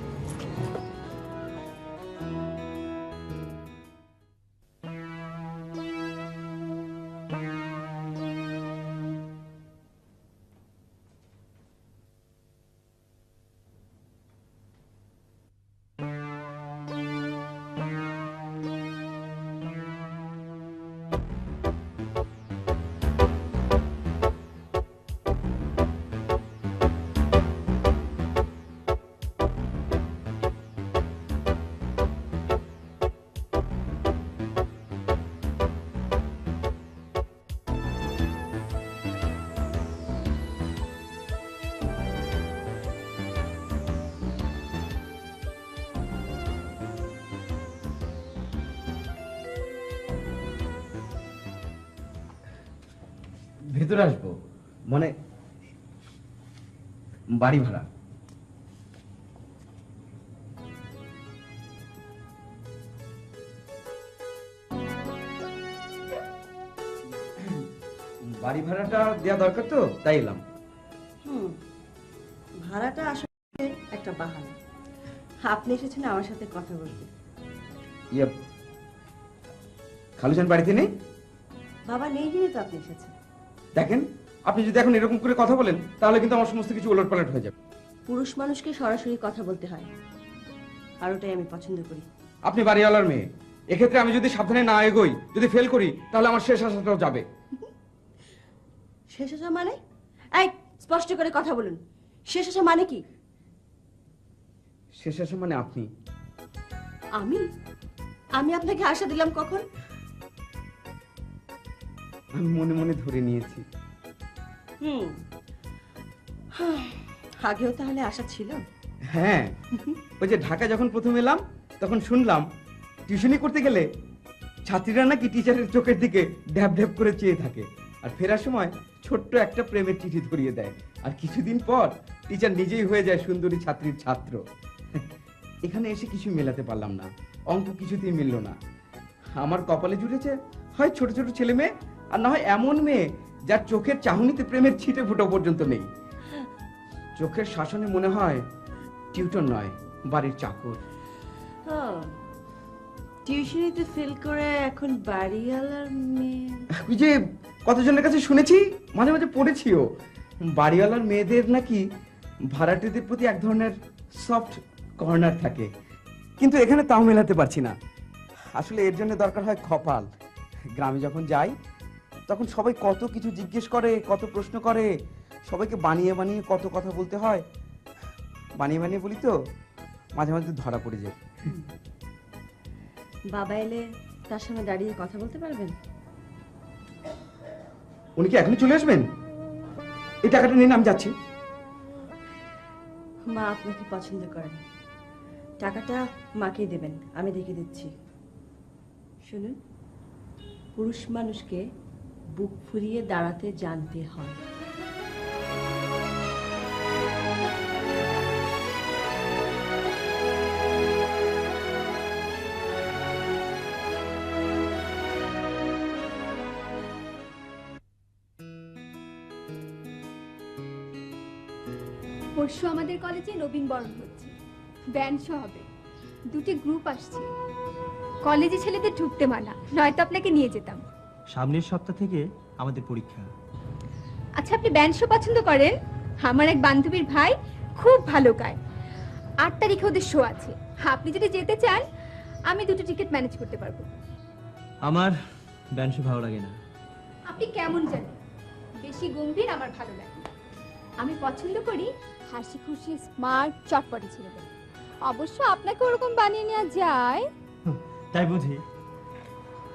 ভেতরে আসবো মানে বাড়ি ভাড়া। বাড়ি ভাড়াটা দেওয়া দরকার তো, তাই এলাম। ভাড়াটা আসলে একটা বাহানা। আপনি এসেছেন আমার সাথে কথা বলতে। ইয়ে, খালুজান বাড়িতে নেই? বাবা নেই জেনে তো আপনি এসেছেন। দেখেন, আপনি যদি এখন এরকম করে কথা বলেন তাহলে কিন্তু আমার সমস্ত কিছু ওলটপালট হয়ে যাবে। পুরুষ মানুষকে সরাসরি কথা বলতে হয়, আর ওটাই আমি পছন্দ করি। আপনি বাড়িওয়ালার মেয়ে, এক্ষেত্রে আমি যদি সাবধানে না এগোই, যদি ফেল করি, তাহলে আমার শেষ আশাটাও যাবে। শেষ আশা মানে? এই, স্পষ্ট করে কথা বলুন, শেষ আশা মানে কি? শেষ আশা মানে আপনি। আমি আমি আপনাকে আশা দিলাম কখন? আমি মনে মনে ধরে নিয়েছি। আগেও তাহলে আশা ছিল? হ্যাঁ, ওই যে ঢাকা যখন প্রথম এলাম তখন শুনলাম টিউশনি করতে গেলে ছাত্রীরা নাকি টিচারের চোখের দিকে ড্যাব ড্যাব করে চেয়ে থাকে, আর ফেরার সময় ছোট্ট একটা প্রেমের চিঠি ধরিয়ে দেয়, আর কিছুদিন পর টিচার নিজেই হয়ে যায় সুন্দরী ছাত্রীর ছাত্র। এখানে এসে কিছু মেলাতে পারলাম না, অঙ্ক কিছুতেই মিলল না। আমার কপালে জুটেছে হয় ছোট ছোট ছেলে মেয়ে, আর না হয় এমন মেয়ে যার চোখের চাহনিতে প্রেমের ছিটে ফুটো পর্যন্ত নেই। চোখের শাসনে মনে হয় টিউটর নয়, বাড়ির চাকর। টিউশনিতে ফেল করে এখন বাড়িওয়ালার মেয়ে। ওই যে কতজনের কাছে শুনেছি, মাঝে মাঝে পড়েছিও, বাড়িওয়ালার মেয়েদের নাকি ভাড়াটেদের প্রতি এক ধরনের সফট কর্নার থাকে, কিন্তু এখানে তাও মেলাতে পারছি না। আসলে এর জন্য দরকার হয় কপাল। গ্রামে যখন যাই তখন সবাই কত কিছু জিজ্ঞেস করে, কত প্রশ্ন করে, সবাইকে বানিয়ে বানিয়ে কত কথা বলতে হয়। বানিয়ে বানিয়ে বলি তো, মাঝে মাঝে ধরা পড়ে যায়। বাবা এলে তার সামনে দাঁড়িয়ে কথা বলতে পারবেন? উনি কি এখনই চলে আসবেন? এই টাকাটা নিন, আমি যাচ্ছি। মা আপনাকে পছন্দ করেন, টাকাটা মাকেই দেবেন, আমি দেখে দিচ্ছি। শুনুন, পুরুষ মানুষকে বুক ফুরিয়ে দাঁড়াতে জানতে হয়। পরশু আমাদের কলেজে নবীন বরণ হচ্ছে, ব্যান্ড শো হবে, 2টি গ্রুপ আসছে। কলেজে ছেলেদের ঢুকতে মানা, নয়তো আপনাকে নিয়ে যেতাম। সামনের সপ্তাহ থেকে আমাদের পরীক্ষা। আচ্ছা, আপনি ব্যান্ড শো পছন্দ করেন? আমার এক বান্ধবীর ভাই খুব ভালো গায়। 8 তারিখে ওদের শো আছে। আপনি যদি যেতে চান, আমি 2টি টিকিট ম্যানেজ করতে পারবো। আমার ব্যান্ড শো ভালো লাগে না। আপনি কেমন জানেন? বেশি গম্ভীর আমার ভালো লাগে। আমি পছন্দ করি হাসি খুশি স্মার্ট চটপটে ছেলেদের। অবশ্য আপনাকে ওরকম বানিয়ে নেওয়া যায়। তাই বুঝি?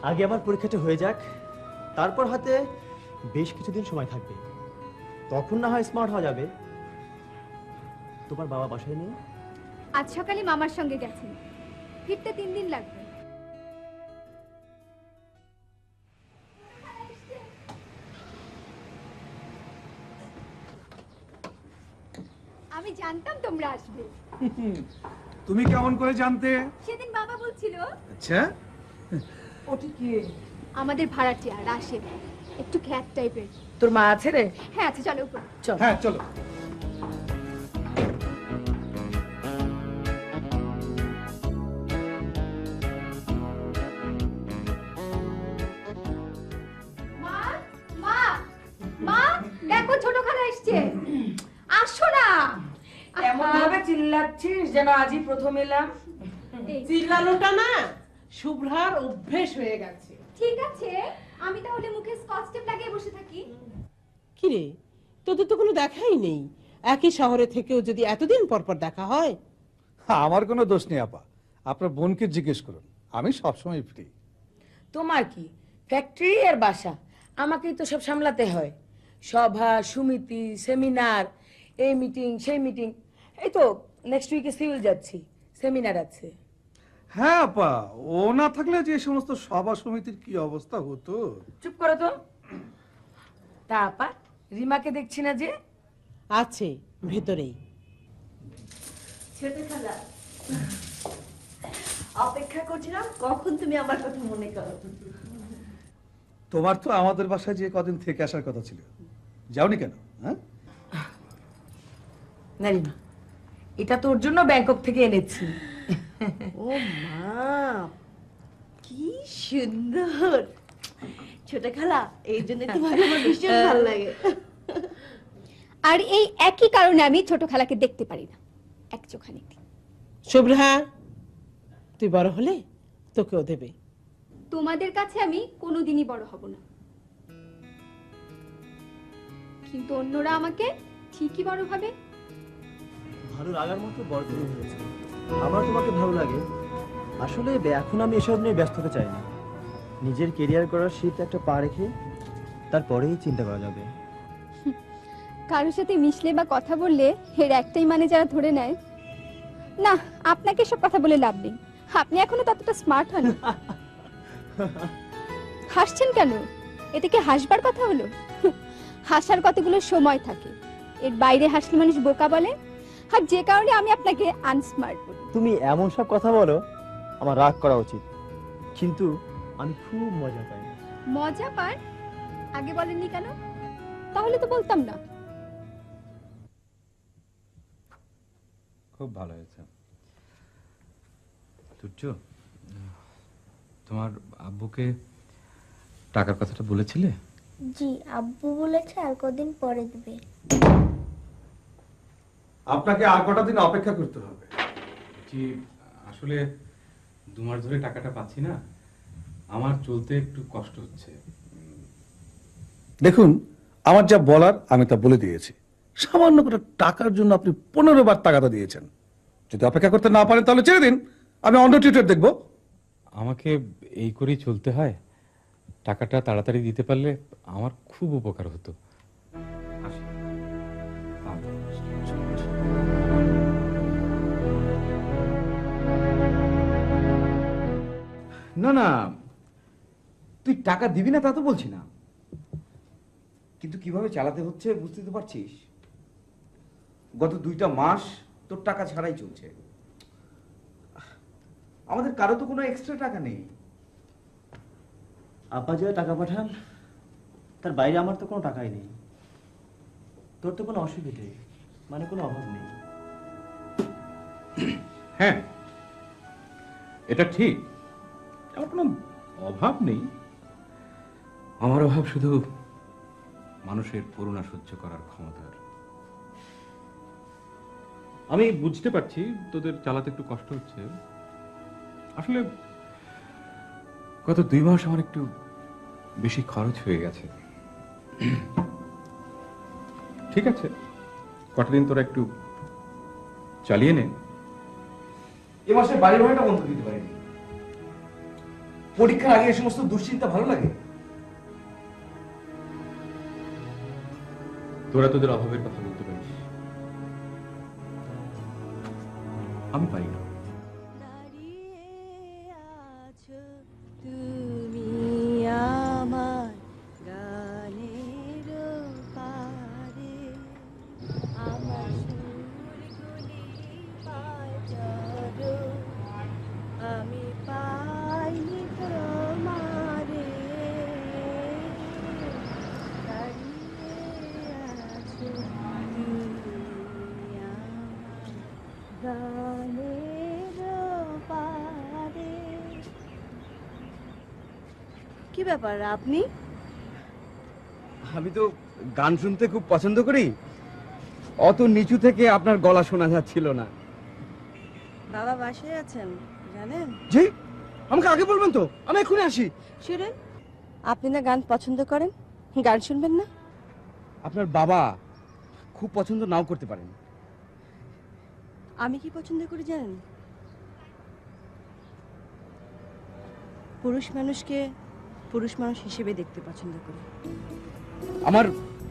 আগে আমার পরীক্ষাটা হয়ে যাক, তারপর হাতে বেশ কিছুদিন সময় থাকবে, তখন না হয় স্মার্ট হওয়া যাবে। তোমার বাবা বাসায় নেই? আজ সকালে মামার সঙ্গে গেছেন, ফিরতে 3 দিন লাগবে। আমি জানতাম তোমরা আসবে। তুমি কেমন করে জানতে? সেদিন বাবা বলছিল। আচ্ছা, ওটি কি? আমাদের ভাড়াটিয়া রাশেদ, একটু খ্যাত টাইপের। তোর মা আছে রে? হ্যাঁ আছে, চলো উপরে। চল। হ্যাঁ চলো। মা মা মা, দেখো ছোট খালা এসেছে, আসো না। এমন ভাবে চিল্লাচ্ছিস যেন আজই প্রথম এলাম। চিল্লানোটা না শুভ্রার অভ্যেস হয়ে গেছে। ঠিক আছে, আমি তাহলে মুখে স্কচ টেপ লাগিয়ে বসে থাকি। কি রে, তোদের তো কোনো দেখাই নেই। একই শহরে থেকেও যদি এতদিন পর পর দেখা হয়। আমার কোনো দোষ নেই আপা, আপনার বোনকে জিজ্ঞেস করুন, আমি সবসময় ফ্রি। তোমার কি ফ্যাক্টরি আর বাসা, আমাকেই তো সব সামলাতে হয়। সভা সমিতি সেমিনার, এই মিটিং সেই মিটিং। এই তো নেক্সট উইকে সিভিল যাচ্ছি, সেমিনার আছে। হ্যাঁ আপা, ও না থাকলে যে সমস্ত সভা সমিতির কি অবস্থা হতো। চুপ করো তো। তা আপা, রিমাকে দেখছি না যে? আছে ভেতরেই। ছোট খালা, অপেক্ষা করছিলাম কখন তুমি আমার কথা মনে করো। তোমার তো আমাদের বাসায় যে কদিন থেকে আসার কথা ছিল, যাওনি কেন? হ্যাঁ না রিমা, এটা তোর জন্য ব্যাংকক থেকে এনেছি। ও মা, কি সুন্দর। ছোট খালা, এই জন্য তোমাকে আমার ভীষণ ভালো লাগে। আর এই একই কারণে আমি ছোট খালাকে দেখতে পারি না, এক চোখানিতে। শুভ্রা, তুই বড় হলে তোকেও দেবে। তোমাদের কাছে আমি কোনোদিনই বড় হব না, কিন্তু অন্যরা আমাকে ঠিকই বড় ভাবে। ভালো লাগার মতো বড় তুমি হয়েছে, আমার তোমাকে ভালো লাগে। আসলে এখন আমি এসব নিয়ে ব্যস্ত হতে চাই না। নিজের কেরিয়ার করার শীত একটা পা রেখে তারপরেই চিন্তা করা যাবে। কারোর সাথে মিশলে বা কথা বললে এর একটাই মানে যারা ধরে নেয়। না, আপনাকে সব কথা বলে লাভ নেই, আপনি এখনো ততটা স্মার্ট হন। হাসছেন কেন? এটা কি হাসবার কথা হলো? হাসার কতগুলো সময় থাকে, এর বাইরে হাসলে মানুষ বোকা বলে, আর যে কারণে আমি আপনাকে আনস্মার্ট বলি। তুমি এমন সব কথা বলো, আমার রাগ করা উচিত, কিন্তু আমি খুব মজা পাই। মজা পান? আগে বলেননি কেন? তাহলে তো বলতাম না। খুব ভালো হয়েছে। তুর্য, তোমার আব্বুকে টাকার কথাটা বলেছিলে? জি, আব্বু বলেছে আর কদিন পরে দিবে। আপনাকে আর কটা দিন অপেক্ষা করতে হবে। জি, আসলে 2 মাস ধরে টাকাটা পাচ্ছি না, আমার চলতে একটু কষ্ট হচ্ছে। দেখুন, আমার যা বলার আমি তা বলে দিয়েছি। সামান্য করে টাকার জন্য আপনি 15 বার টাকাটা দিয়েছেন। যদি অপেক্ষা করতে না পারেন তাহলে ছেড়ে দিন, আমি অন্য টিউটর দেখবো। আমাকে এই করেই চলতে হয়? টাকাটা তাড়াতাড়ি দিতে পারলে আমার খুব উপকার হতো। আসি। না না, তুই টাকা দিবি না তা তো বলছি না, কিন্তু কিভাবে চালাতে হচ্ছে বুঝতে তো পারছিস। গত 2টা মাস তোর টাকা ছাড়াই চলছে, আমাদের কারো তো কোনো এক্সট্রা টাকা নেই। আব্বা যা টাকা পাঠান তার বাইরে আমার তো কোনো টাকাই নেই। তোর তো কোনো অসুবিধে মানে কোনো অভাব নেই। হ্যাঁ, এটা ঠিক, আমার কোনো অভাব নেই। আমার অভাব শুধু মানুষের করুণা সহ্য করার ক্ষমতার। আমি বুঝতে পারছি তোদের চালাতে একটু কষ্ট হচ্ছে। আসলে গত 2 মাস আমার একটু বেশি খরচ হয়ে গেছে। ঠিক আছে, কটা দিন তোরা একটু চালিয়ে নে। এ মাসে বাড়ির ভাড়াটা বন্ধ দিতে পারিনি। পরীক্ষার আগে এই সমস্ত দুশ্চিন্তা ভালো লাগে? তোরা তোদের অভাবের কথা বলতে পারিস, আমি পারি না। তুমি আমার গানের পারে, আমার সুরগুলি বাজারো, আমি পাইনি তোমারে, দাঁড়িয়ে আছো তুমি আমার গানের পারে। কি ব্যাপার আপনি? আমি তো গান শুনতে খুব পছন্দ করি, অত নিচু থেকে আপনার গলা শোনা যাচ্ছিল না। বাবা বাসায় আছেন জানেন? জি, আমাকে আগে বলবেন তো, আমি এক্ষুনি আসি। শুনেন, আপনি না গান পছন্দ করেন, গান শুনবেন না? আপনার বাবা খুব পছন্দ নাও করতে পারেন। আমি কি পছন্দ করি জানেন? পুরুষ মানুষকে পুরুষ মানুষ হিসেবে দেখতে পছন্দ করি। আমার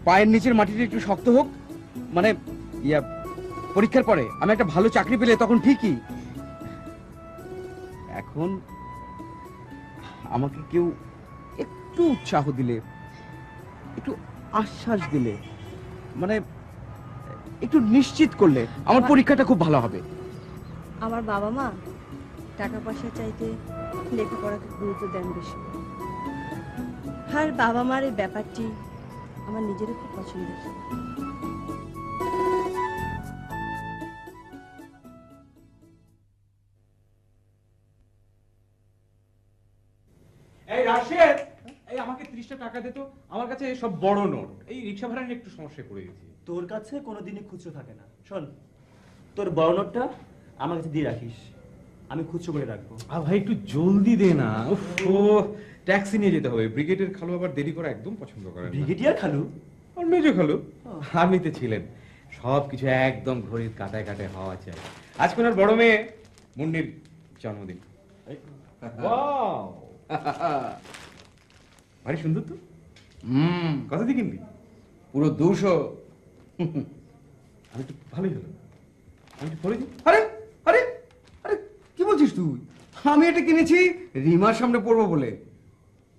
পায়ের নিচের মাটিটা একটু শক্ত হোক, মানে পরীক্ষার পরে আমি একটা ভালো চাকরি পেলে তখন ঠিকই। এখন আমাকে কেউ একটু উৎসাহ দিলে, একটু আশ্বাস দিলে, মানে একটু নিশ্চিত করলে আমার পরীক্ষাটা খুব ভালো হবে। আমার বাবা মা টাকা পয়সা চাইতে লেখাপড়াকে গুরুত্ব দেন বেশি। আর বাবা মার এই ব্যাপারটি আমার নিজেরও খুব পছন্দের। এই রাশেদ, এই আমাকে 30টা টাকা দে তো, আমার কাছে সব বড় নোট, এই রিক্সা ভাড়া নিয়ে একটু সমস্যায় পড়ে গেছি। তোর কাছে কোনোদিনই খুচরো থাকে না। শোন, তোর বড় নোটটা আমার কাছে দিয়ে রাখিস, আমি খুচরো করে রাখবো। ভাই একটু জলদি দে না, ও ট্যাক্সি নিয়ে যেতে হবে। ব্রিগেডের খালু আবার দেরি করা একদম পছন্দ করেন না। ব্রিগেডিয়ার খালু? আর মেজো খালু আর্মিতে ছিলেন, সবকিছু একদম ঘড়ির কাটায় কাটায় হওয়া চাই। আজকে ওনার বড় মেয়ে মুন্নির জন্মদিন। ওয়াও, ভারী সুন্দর তো। কত দিয়ে কিনবি? পুরো 200। আমি তো ভালোই হলো, আমি একটু পরে দিই। আরে আরে আরে কি বলছিস তুই? আমি এটা কিনেছি রিমার সামনে পড়বো বলে।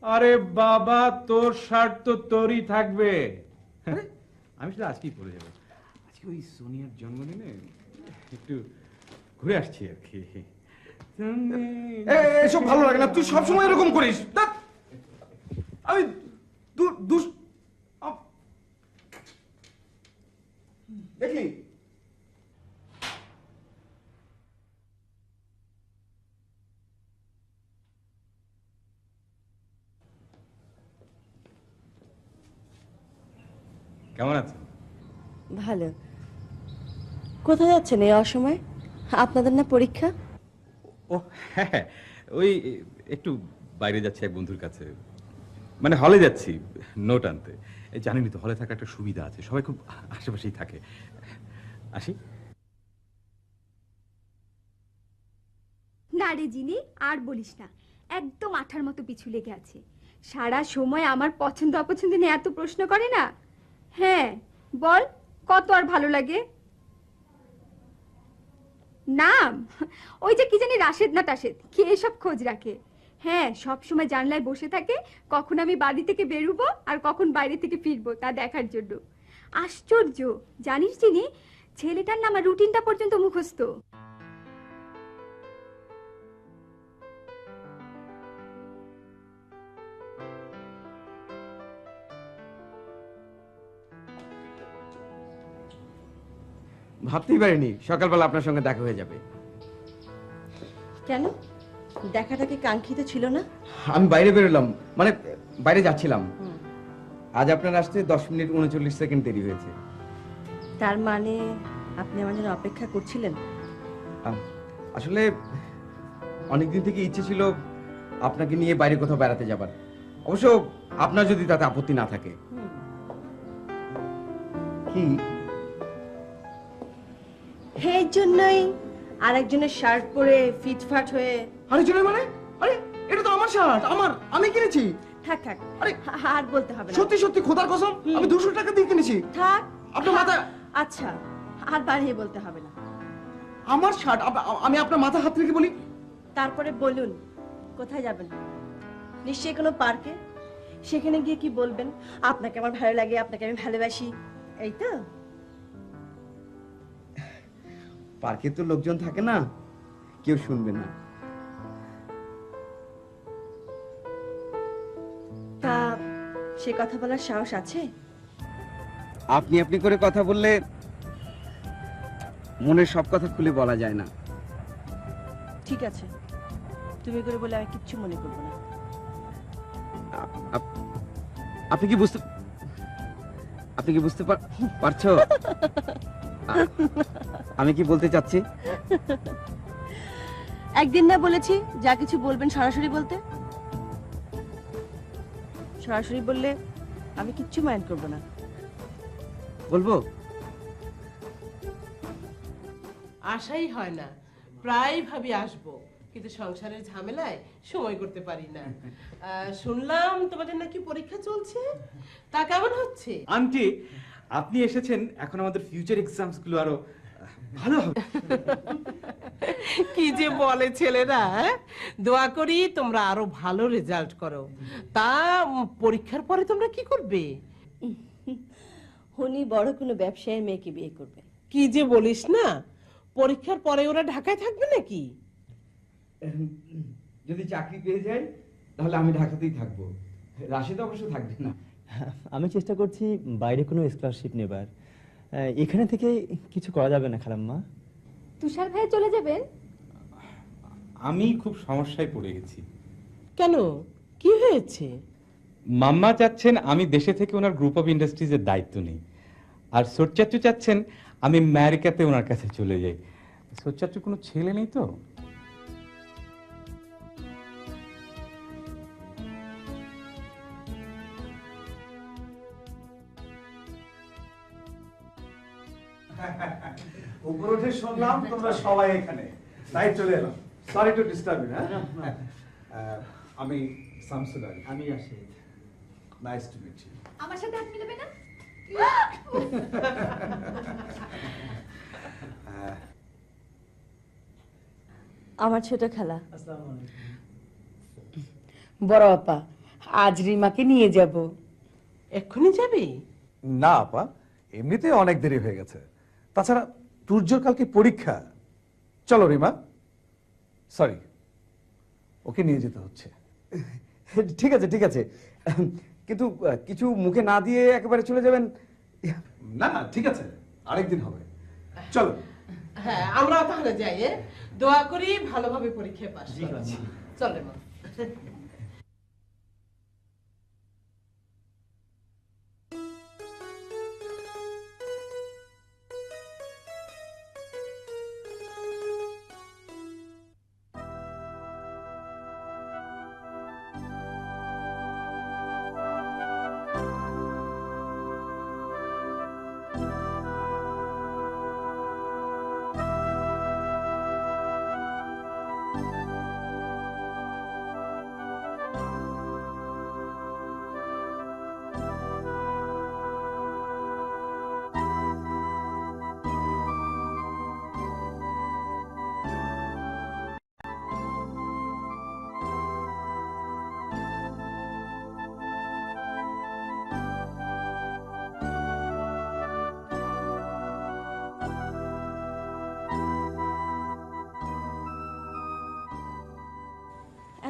আরে বাবা, তোর শার্ট তো তোরই থাকবে। আমি শুধু আজকেই পরে যাবো। আজকে ওই সোনিয়ার জন্মদিনে একটু ঘুরে আসছি আর কি। এসব ভালো লাগে না, তুই সবসময় এরকম করিস। আমি দেখলি কেমন আছেন? ভালো। কোথায় যাচ্ছেন এই অসময়? আপনাদের না পরীক্ষা? ও হ্যাঁ, ওই একটু বাইরে যাচ্ছি এক বন্ধুর কাছে, মানে হলে যাচ্ছি নোট আনতে। জানেনই তো, হলে থাকা একটা সুবিধা আছে, সবাই খুব আশেপাশেই থাকে। আসি। না রে জিনি, আর বলিস না, একদম আঠার মতো পিছু লেগে আছে। সারা সময় আমার পছন্দ অপছন্দ নিয়ে এত প্রশ্ন করে না। হ্যাঁ বল, কত আর ভালো লাগে? নাম ওই যে কি জানি রাশেদ না টাশেদ, কে এসব খোঁজ রাখে। হ্যাঁ, সব সময় জানলায় বসে থাকে কখন আমি বাড়ি থেকে বেরোবো আর কখন বাইরে থেকে ফিরবো তা দেখার জন্য। আশ্চর্য, জানিস জিনি, ছেলেটার না আমার রুটিনটা পর্যন্ত মুখস্থ। ভাবতেই পারিনি সকালবেলা আপনার সঙ্গে দেখা হয়ে যাবে। কেন, দেখাটা কি কাঙ্ক্ষিত ছিল না? আমি বাইরে বেরোলাম, মানে বাইরে যাচ্ছিলাম। আজ আপনার আসতে 10 মিনিট 39 সেকেন্ড দেরি হয়েছে। তার মানে আপনি আমার জন্য অপেক্ষা করছিলেন? আসলে অনেকদিন থেকে ইচ্ছে ছিল আপনাকে নিয়ে বাইরে কোথাও বেড়াতে যাবার, অবশ্য আপনার যদি তাতে আপত্তি না থাকে। কি এই জন্যই আরেকজনের শার্ট পরে ফিটফাট হয়ে। আরেকজনের মানে? আরে এটা তো আমার শার্ট, আমার, আমি কিনেছি। থাক থাক, আরে আর বলতে হবে না। সত্যি সত্যি খোদার কসম, আমি 200 টাকা দিয়ে কিনেছি। থাক, আপনার মাথা। আচ্ছা, আর বাড়িয়ে বলতে হবে না। আমার শার্ট, আমি আপনার মাথা হাত রেখে বলি। তারপরে বলুন কোথায় যাবেন? নিশ্চয়ই কোনো পার্কে। সেখানে গিয়ে কি বলবেন? আপনাকে আমার ভালো লাগে, আপনাকে আমি ভালোবাসি, এই তো? পার্কে তো লোকজন থাকে না, কেউ শুনবে না। তা সে কথা বলার সাহস আছে? আপনি আপনি করে কথা বললে মনের সব কথা খুলে বলা যায় না। ঠিক আছে, তুমি করে বলে আমি কিচ্ছু মনে করবো না। আপনি কি বুঝতে পারছো আমি কি বলতে চাচ্ছি? একদিন না বলেছি যা কিছু বলবেন সরাসরি বলতে। সরাসরি বললে আমি কিচ্ছু মাইন্ড করবো না। বলবো? আশাই হয় না, প্রায় ভাবি আসবো, কিন্তু সংসারের ঝামেলায় সময় করতে পারি না। শুনলাম তোমাদের নাকি পরীক্ষা চলছে, তা কেমন হচ্ছে? আন্টি, আপনি এসেছেন, এখন আমাদের ফিউচার এক্সামস গুলো আরো ভালো হবে। কি যে বলে ছেলেরা, দোয়া করি তোমরা আরো ভালো রেজাল্ট করো। তা পরীক্ষার পরে তোমরা কি করবে? উনি বড় কোনো ব্যবসায়ীর মেয়েকে বিয়ে করবে। কি যে বলিস না, পরীক্ষার পরে ওরা ঢাকায় থাকবে নাকি? যদি চাকরি পেয়ে যাই তাহলে আমি ঢাকাতেই থাকবো, রাশিদ অবশ্য থাকবে না। আমি চেষ্টা করছি বাইরে কোনো স্কলারশিপ নেবার, এখানে থেকে কিছু করা যাবে না খালাম্মা? তুষার ভাই চলে যাবেন? আমি খুব সমস্যায় পড়ে গেছি। কেন, কি হয়েছে? মাম্মা চাচ্ছেন আমি দেশে থেকে ওনার গ্রুপ অফ ইন্ডাস্ট্রিজের দায়িত্ব নেই, আর সোচ্চাচু চাচ্ছেন আমি আমেরিকাতে ওনার কাছে চলে যাই। সোচ্চাচু কোনো ছেলে নেই তো। উপর উঠে শুনলাম তোমরা সবাই এখানে, তাই চলে এলাম। Sorry to disturb you. আমি শামসুল আলী। আমি Rashed. Nice to meet you. আমার সাথে হাত মিলাবে না? আমার ছোট খালা। আসসালামু আলাইকুম। বড় আপা, আজ রিমাকে নিয়ে যাব। এক্ষুনি যাবে? না আপা, এমনিতে অনেক দেরি হয়ে গেছে। তাছাড়া তুর্যর কালকে পরীক্ষা। চলো রিমা। সরি, ওকে নিয়ে যেতে হচ্ছে। ঠিক আছে ঠিক আছে, কিন্তু কিছু মুখে না দিয়ে একেবারে চলে যাবেন? না না ঠিক আছে, আরেকদিন হবে। চলো। হ্যাঁ, আমরাও তাহলে যাই। দোয়া করি ভালোভাবে পরীক্ষায় পাস করো। চলে মা।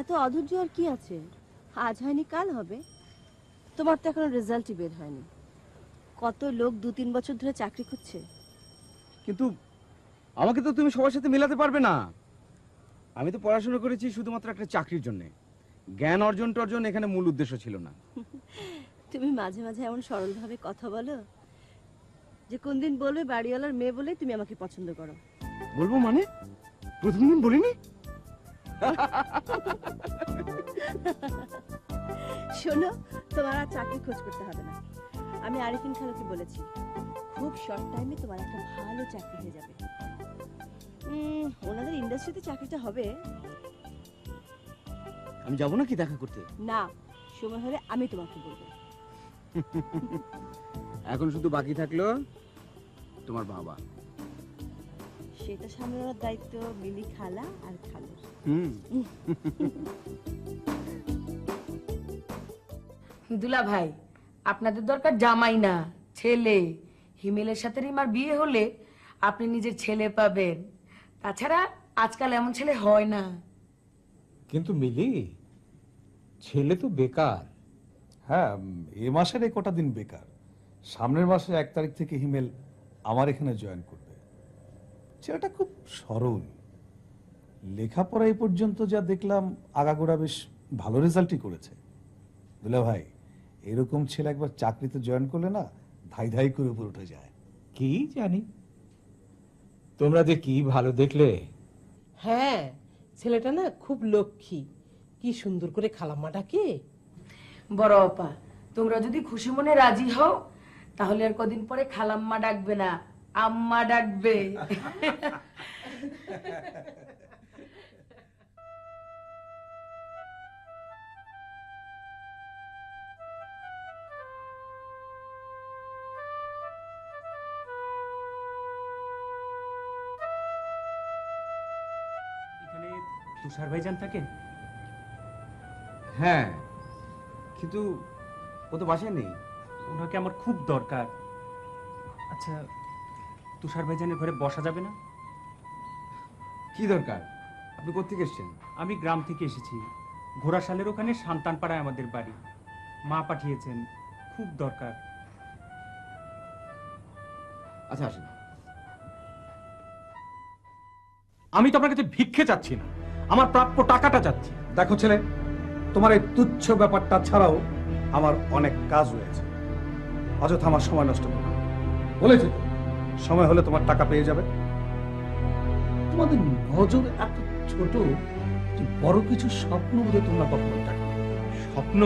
এত অধৈর্য আর কি আছে? আজ হয়নি কাল হবে। তোমার তো এখনো রেজাল্টই বের হয়নি। কত লোক 2-3 বছর ধরে চাকরি করছে। কিন্তু আমাকে তো তুমি সবার সাথে মেলাতে পারবে না। আমি তো পড়াশোনা করেছি শুধুমাত্র একটা চাকরির জন্য। জ্ঞান অর্জন টর্জন এখানে মূল উদ্দেশ্য ছিল না। তুমি মাঝে মাঝে এমন সরলভাবে কথা বলো যে কোন দিন বলবে বাড়িওয়ালার মেয়ে বলে তুমি আমাকে পছন্দ করো। বলবো মানে? প্রথম দিন বলিনি? শোনো, তোমার আর চাকরি খোঁজ করতে হবে না। আমি আরিফিন খালুকে বলেছি খুব শর্ট টাইমে তোমার একটা ভালো চাকরি হয়ে যাবে। ওনাদের ইন্ডাস্ট্রিতে চাকরিটা হবে। আমি যাবো নাকি দেখা করতে? না, সময় হলে আমি তোমাকে বলবো। এখন শুধু বাকি থাকলো তোমার বাবা। সেটা সামলানোর দায়িত্ব মিলি খালা আর খালুর। দুলা ভাই, আপনাদের দরকার জামাই না, ছেলে। হিমেলের সাথে রিমার বিয়ে হলে আপনি নিজের ছেলে পাবেন। তাছাড়া আজকাল এমন ছেলে হয় না। কিন্তু মিলি, ছেলে তো বেকার। হ্যাঁ, এ মাসের এই কটা দিন বেকার। সামনের মাসে 1 তারিখ থেকে হিমেল আমার এখানে জয়েন করবে। ছেলেটা খুব সরল, লেখাপড়া এই পর্যন্ত যা দেখলাম আগাগোড়া বেশ ভালো রেজাল্টই করেছে। দুলা ভাই, এরকম ছেলে একবার চাকরিতে জয়েন করলে না ধাই ধাই করে উপরে উঠে যায়। কি জানি, তোমরা যে কি ভালো দেখলে। হ্যাঁ, ছেলেটা না খুব লক্ষ্মী। কি সুন্দর করে খালাম্মা ডাকে। বড় আপা, তোমরা যদি খুশি মনে রাজি হও তাহলে আর কদিন পরে খালাম্মা ডাকবে না, আম্মা ডাকবে। এখানে তুষার ভাইজান থাকেন? হ্যাঁ, কিন্তু ও তো বাসায় নেই। ওনাকে আমার খুব দরকার। আচ্ছা, তুষার ভাইজানের ঘরে বসা যাবে না? কি দরকার? আপনি কোত্থেকে এসেছেন? আমি গ্রাম থেকে এসেছি। ঘোড়াশালের ওখানে সান্তানপাড়ায় আমাদের বাড়ি। মা পাঠিয়েছেন, খুব দরকার। আচ্ছা, আসেন। আমি তো আপনার কাছে ভিক্ষে চাচ্ছি না, আমার প্রাপ্য টাকাটা চাচ্ছি। দেখো ছেলে, তোমার এই তুচ্ছ ব্যাপারটা ছাড়াও আমার অনেক কাজ রয়েছে। অযথা আমার সময় নষ্ট করো। বলেছি তো, সময় হলে তোমার টাকা পেয়ে যাবে। তোমাদের নজর এত ছোট যে বড় কিছু স্বপ্ন বোধহয় তোমরা কখনো দেখো। স্বপ্ন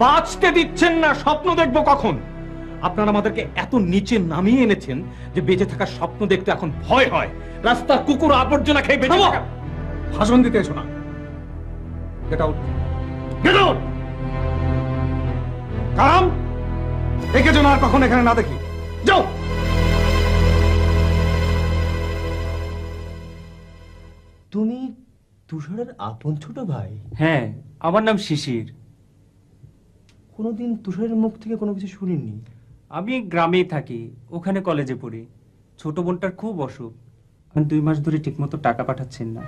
বাঁচতে দিচ্ছেন না, স্বপ্ন দেখবো কখন? আপনারা আমাদেরকে এত নিচে নামিয়ে এনেছেন যে বেঁচে থাকার স্বপ্ন দেখতে এখন ভয় হয়। রাস্তার কুকুর আবর্জনা খেয়ে বেঁচে থাকা। ভাষণ দিতে এসো না। Get out, get out. Come, একে যেন আর কখন এখানে না দেখি। যাও। তুমি তুষারের আপন ছোট ভাই? হ্যাঁ, আমার নাম শিশির। কোনোদিন তুষারের মুখ থেকে কোনো কিছু শুনিনি। আমি গ্রামেই থাকি, ওখানে কলেজে পড়ি। ছোট বোনটার খুব অসুখ, 2 মাস ধরে ঠিকমতো টাকা পাঠাচ্ছেন না।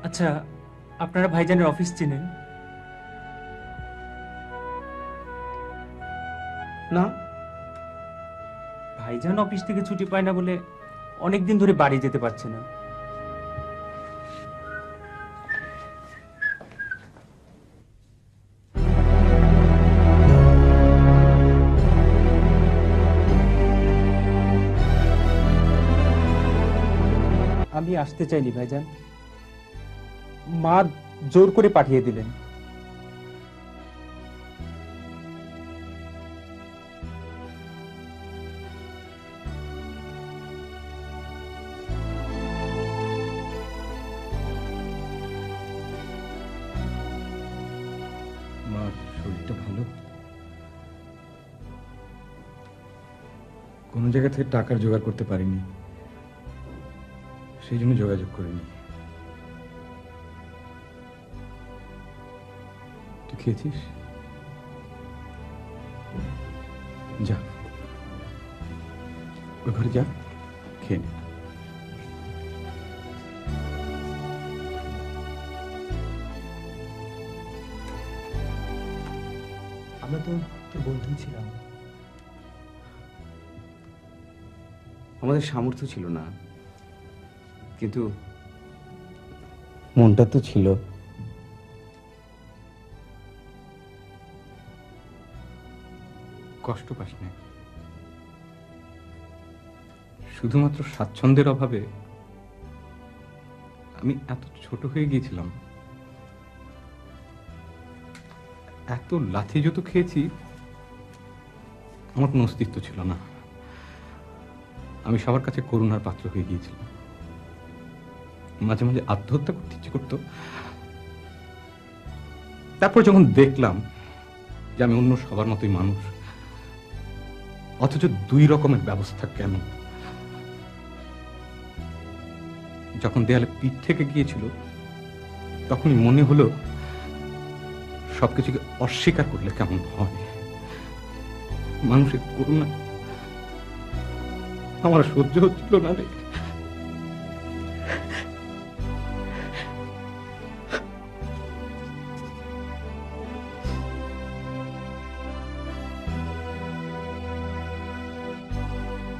আচ্ছা, আপনারা ভাইজানের অফিস চেনেন? না। ভাইজান অফিস থেকে ছুটি পায় না বলে অনেকদিন ধরে বাড়ি যেতে পারছে না। আমি আসতে চাইনি ভাইজান, মা জোর করে পাঠিয়ে দিলেন। মার শরীরটা ভালো? কোনো জায়গা থেকে টাকার জোগাড় করতে পারিনি, সেই জন্য যোগাযোগ করিনি। তুই খেয়েছিস? যা, ওই ঘরে যা, খেয়ে নে। আমরা তো তোর বন্ধু ছিলাম। আমাদের সামর্থ্য ছিল না, কিন্তু মনটা তো ছিল। কষ্ট পাস না, শুধুমাত্র স্বাচ্ছন্দ্যের অভাবে আমি এত ছোট হয়ে গিয়েছিলাম। এত লাথি জুতো খেয়েছি, আমার কোনো অস্তিত্ব ছিল না। আমি সবার কাছে করুণার পাত্র হয়ে গিয়েছিলাম। মাঝে মাঝে আত্মহত্যা করতে ইচ্ছে করতো। তারপর যখন দেখলাম যে আমি অন্য সবার মতোই মানুষ, অথচ দুই রকমের ব্যবস্থা কেন, যখন দেয়ালে পিঠ থেকে গিয়েছিল তখনই মনে হলো সবকিছুকে অস্বীকার করলে কেমন হয়। মানুষের করুণা আমার সহ্য হচ্ছিল না রে।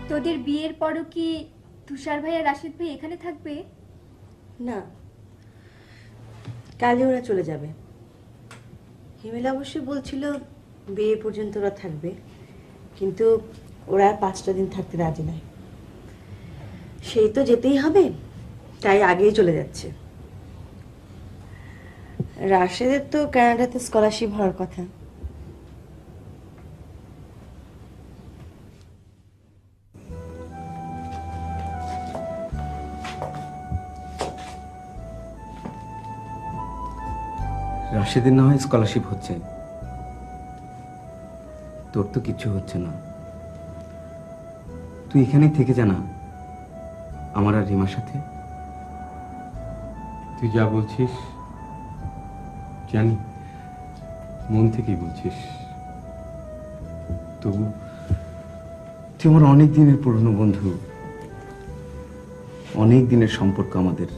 তোদের বিয়ের পরও কি তুষার ভাই আর রাশিদ ভাই এখানে থাকবে? না, কালই ওরা চলে যাবে। হিমেলা অবশ্যই বলছিল বিয়ে পর্যন্ত ওরা থাকবে, কিন্তু ওরা আর 5টা দিন থাকতে রাজি নয়। সেই তো যেতেই হবে, তাই আগেই চলে যাচ্ছে। রাশেদের তো কানাডাতে স্কলারশিপ হওয়ার কথা। রাশেদের না হয় স্কলারশিপ হচ্ছে, তোর তো কিচ্ছু হচ্ছে না। তুই এখানেই থেকে জানা আমার আর রিমার সাথে। তুই যা বলছিস জানি, মন থেকেই বলছিস, তবু তুই আমার অনেক দিনের পুরনো বন্ধু, অনেক দিনের সম্পর্ক আমাদের।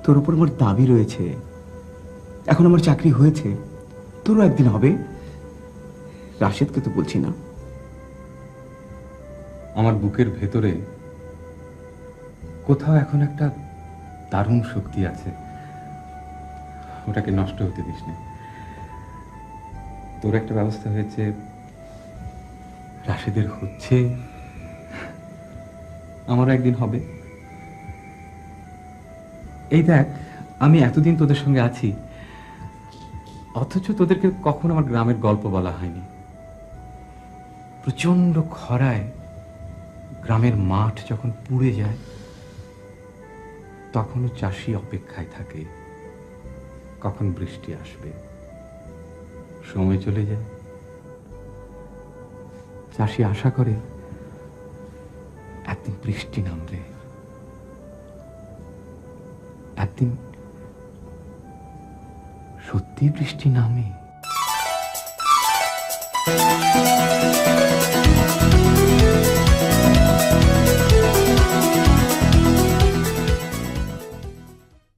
তোর উপর আমার দাবি রয়েছে। এখন আমার চাকরি হয়েছে, তোরও একদিন হবে। রাশেদকে তো বলছি না। আমার বুকের ভেতরে কোথাও এখন একটা দারুণ শক্তি আছে, ওটাকে নষ্ট হতে দিস না। তোর একটা ব্যবস্থা হয়েছে, রাশেদের হচ্ছে, আমারও একদিন হবে। এই দেখ, আমি এতদিন তোদের সঙ্গে আছি, অথচ তোদেরকে কখনো আমার গ্রামের গল্প বলা হয়নি। প্রচন্ড খরায় গ্রামের মাঠ যখন পুড়ে যায়, তখনও চাষি অপেক্ষায় থাকে কখন বৃষ্টি আসবে। সময় চলে যায়, চাষি আশা করে একদিন বৃষ্টি নামবে, একদিন সত্যি বৃষ্টি নামে।